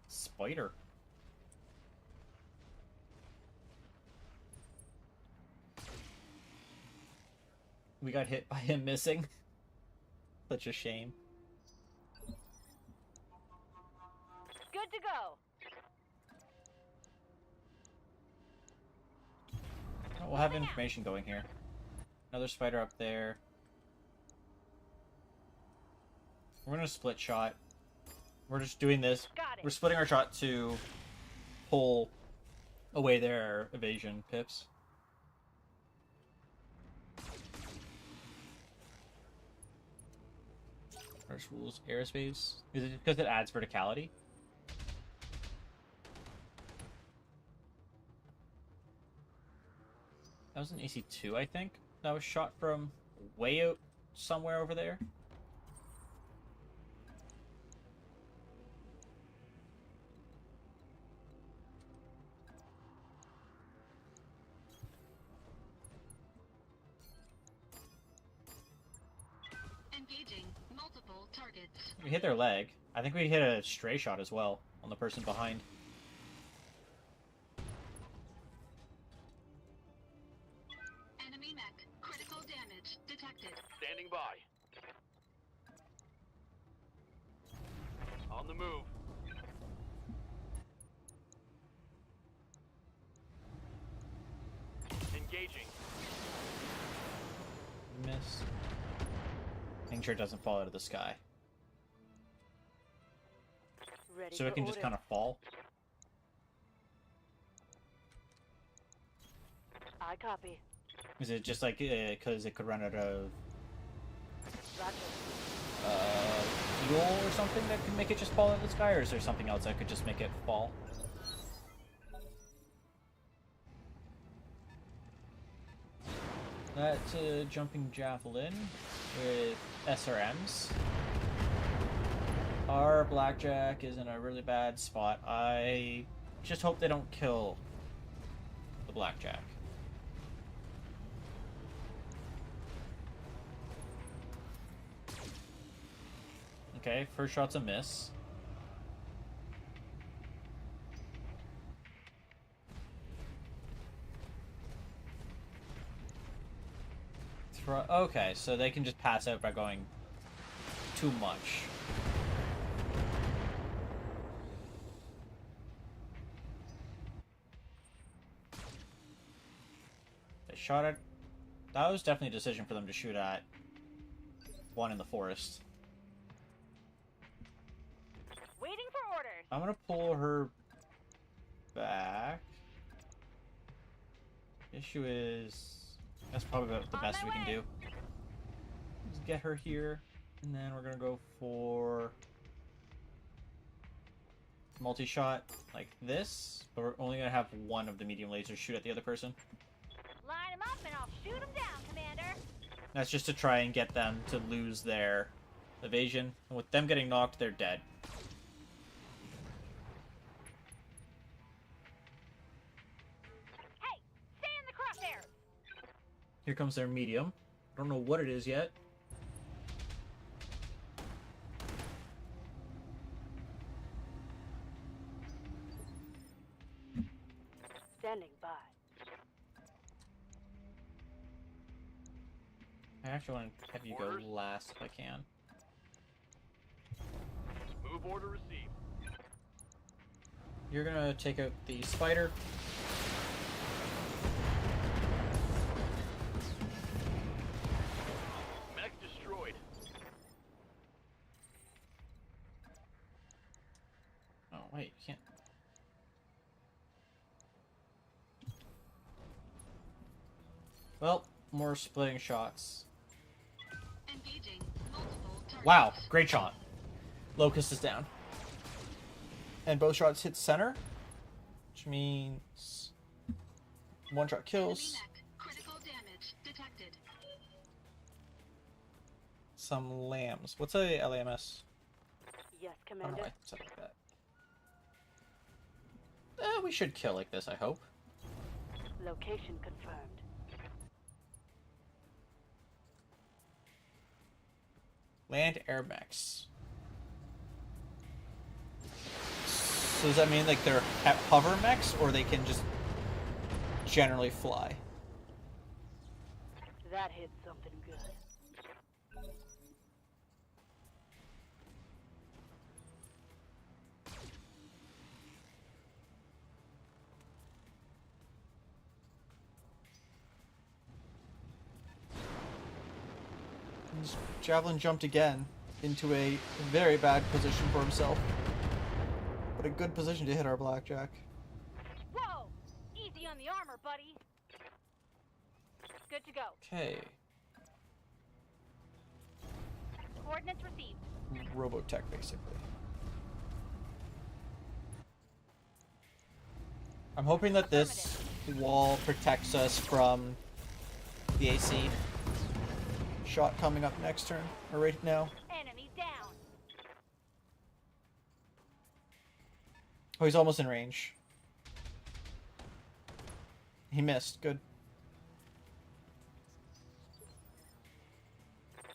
Spider. We got hit by him missing. Such a shame. Good to go. Oh, we'll have information going here. Another spider up there. We're gonna split shot. We're just doing this. Got it. We're splitting our shot to pull away their evasion pips. First rules aerospace. Is it because it adds verticality? That was an AC-2, I think. That was shot from way out somewhere over there. Engaging multiple targets. We hit their leg. I think we hit a stray shot as well on the person behind. Enemy mech. Critical damage detected. Standing by. On the move. Engaging. Miss. Making sure it doesn't fall out of the sky. Ready So for it can just orders. kind of fall. I copy. Is it just like because it could run out of Roger. fuel or something that could make it just fall out of the sky, or is there something else that could just make it fall? That's a jumping javelin with SRMs. Our blackjack is in a really bad spot. I just hope they don't kill the blackjack. Okay, first shot's a miss. Okay, so they can just pass out by going too much. They shot at... That was definitely a decision for them to shoot at one in the forest. Waiting for orders. I'm gonna pull her back. Issue is... That's probably about the best we can do. Let's get her here, and then we're gonna go for multi-shot like this, but we're only gonna have one of the medium lasers shoot at the other person. Line them up and I'll shoot them down, Commander. That's just to try and get them to lose their evasion. And with them getting knocked, they're dead. Hey, stay in the crosshairs. Here comes their medium. I don't know what it is yet. Standing by. I actually want to have you go Orders? last if I can. Move order received. You're gonna take out the spider. Mech destroyed. Oh, wait, you can't. Well, more splitting shots. Engaging multiple targets. Wow, great shot. Locust is down. And both shots hit center, which means one shot Enemy kills. mech. Critical damage detected. Some lambs. What's a LAMS? Yes, I don't know Commander. why I said it like that. We should kill like this, I hope. Location confirmed. Land air mechs. So does that mean like they're hover mechs, or they can just generally fly? That hit something good. Javelin jumped again into a very bad position for himself. But a good position to hit our blackjack. Whoa! Easy on the armor, buddy. Good to go. Okay. Coordinates received. Robotech, basically. I'm hoping that this wall protects us from the AC shot coming up next turn, or right now. Enemy down. Oh, he's almost in range. He missed. Good.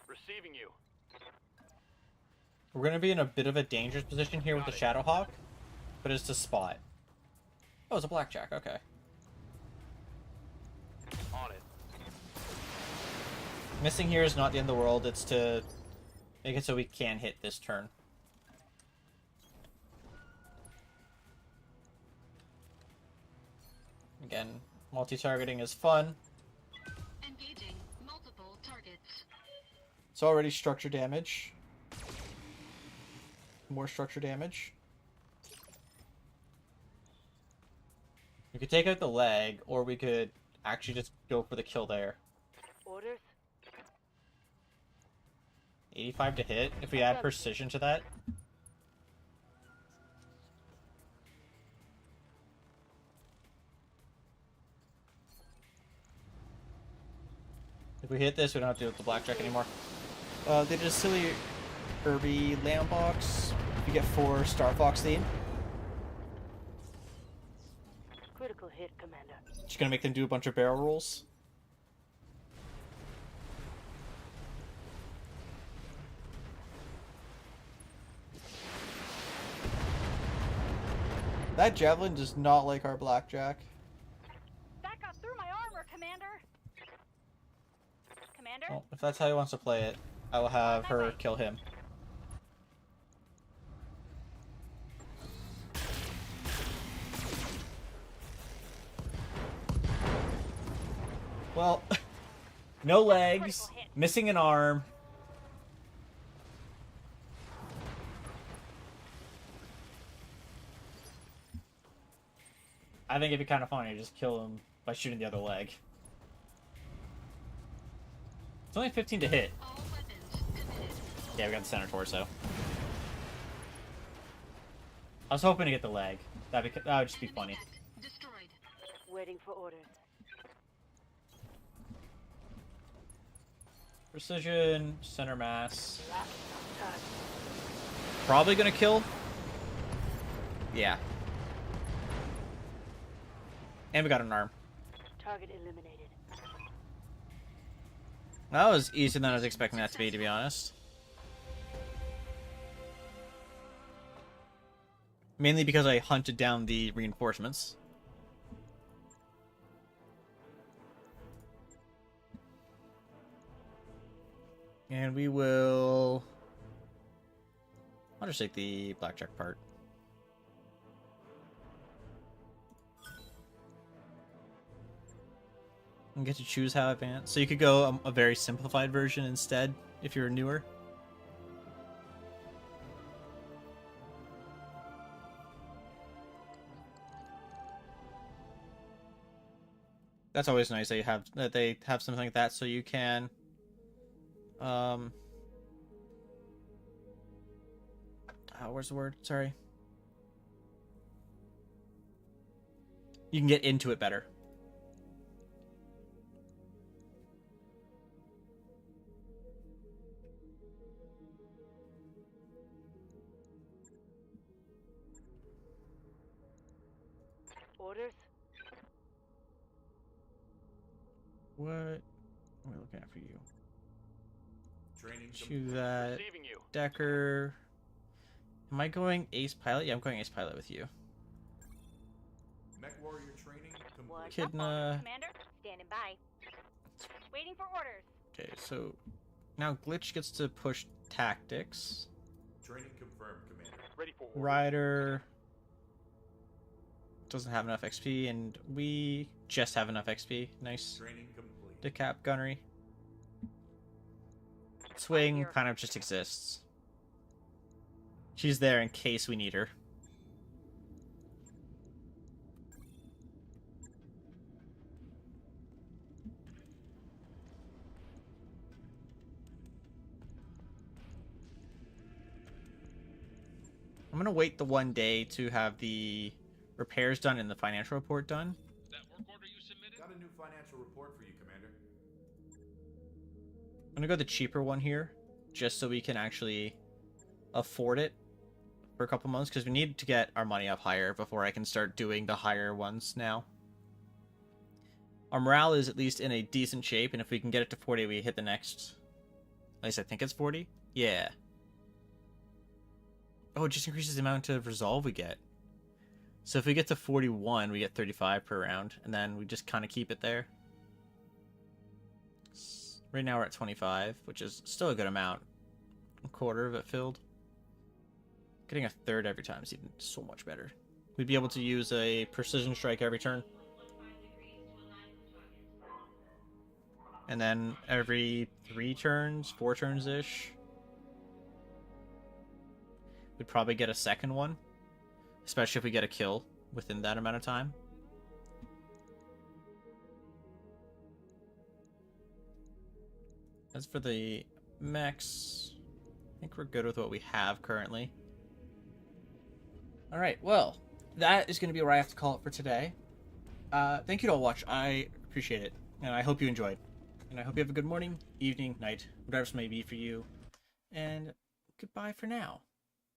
Receiving you. We're going to be in a bit of a dangerous position here with the Shadowhawk, but it's to spot. Oh, it's a blackjack. Okay. On it. Missing here is not the end of the world. It's to make it so we can hit this turn. Again, multi-targeting is fun. Engaging multiple targets. It's already structure damage. More structure damage. We could take out the leg, or we could actually just go for the kill there. Orders? 85 to hit if we add precision to that. If we hit this, we don't have to deal with the blackjack anymore. They did a silly Irby lamb box. You get 4 Star Fox theme. Critical hit, Commander. Just gonna make them do a bunch of barrel rolls. That javelin does not like our blackjack. That got through my armor, Commander. Commander? Well, if that's how he wants to play it, I will have her kill him. Well, no legs, missing an arm. I think it'd be kind of funny to just kill him by shooting the other leg. It's only 15 to hit. All weapons committed. Yeah, we got the center torso. I was hoping to get the leg. That would just be funny. Enemy mech destroyed. Waiting for orders. Precision, center mass. Locking on target. Probably gonna kill. Yeah. And we got an arm. Target eliminated. That was easier than I was expecting that to be honest. Mainly because I hunted down the reinforcements. And we will... I'll just take the blackjack part. And get to choose how advanced. So you could go a very simplified version instead, if you're newer. That's always nice that they have something like that, so you can where's the word? Sorry. You can get into it better. Orders? What am I looking at for you? Training Choose that. Receiving you. Decker. Am I going ace pilot? Yeah, I'm going ace pilot with you. Mech warrior training What? Kidna. Commander? Standing by. Waiting for orders. Okay, so now Glitch gets to push tactics. Training confirmed, Commander. Ready for order. Ryder doesn't have enough XP, and we just have enough XP. Nice. Training complete. Decap gunnery. Swing kind of just exists. She's there in case we need her. I'm gonna wait the 1 day to have the repairs done and the financial report done. That work order you submitted? Got a new financial report for you, Commander. I'm gonna go the cheaper one here, just so we can actually afford it for a couple months, because we need to get our money up higher before I can start doing the higher ones now. Our morale is at least in a decent shape, and if we can get it to 40, we hit the next. At least I think it's 40. Yeah. Oh, it just increases the amount of resolve we get. So if we get to 41, we get 35 per round, and then we just kind of keep it there. Right now we're at 25, which is still a good amount. A quarter of it filled. Getting a third every time is even so much better. We'd be able to use a precision strike every turn. And then every 3 turns, 4 turns-ish, we'd probably get a second one. Especially if we get a kill within that amount of time. As for the mechs, I think we're good with what we have currently. Alright, well, that is going to be where I have to call it for today. Thank you to all watch. I appreciate it. And I hope you enjoyed. And I hope you have a good morning, evening, night, whatever it may be for you. And goodbye for now.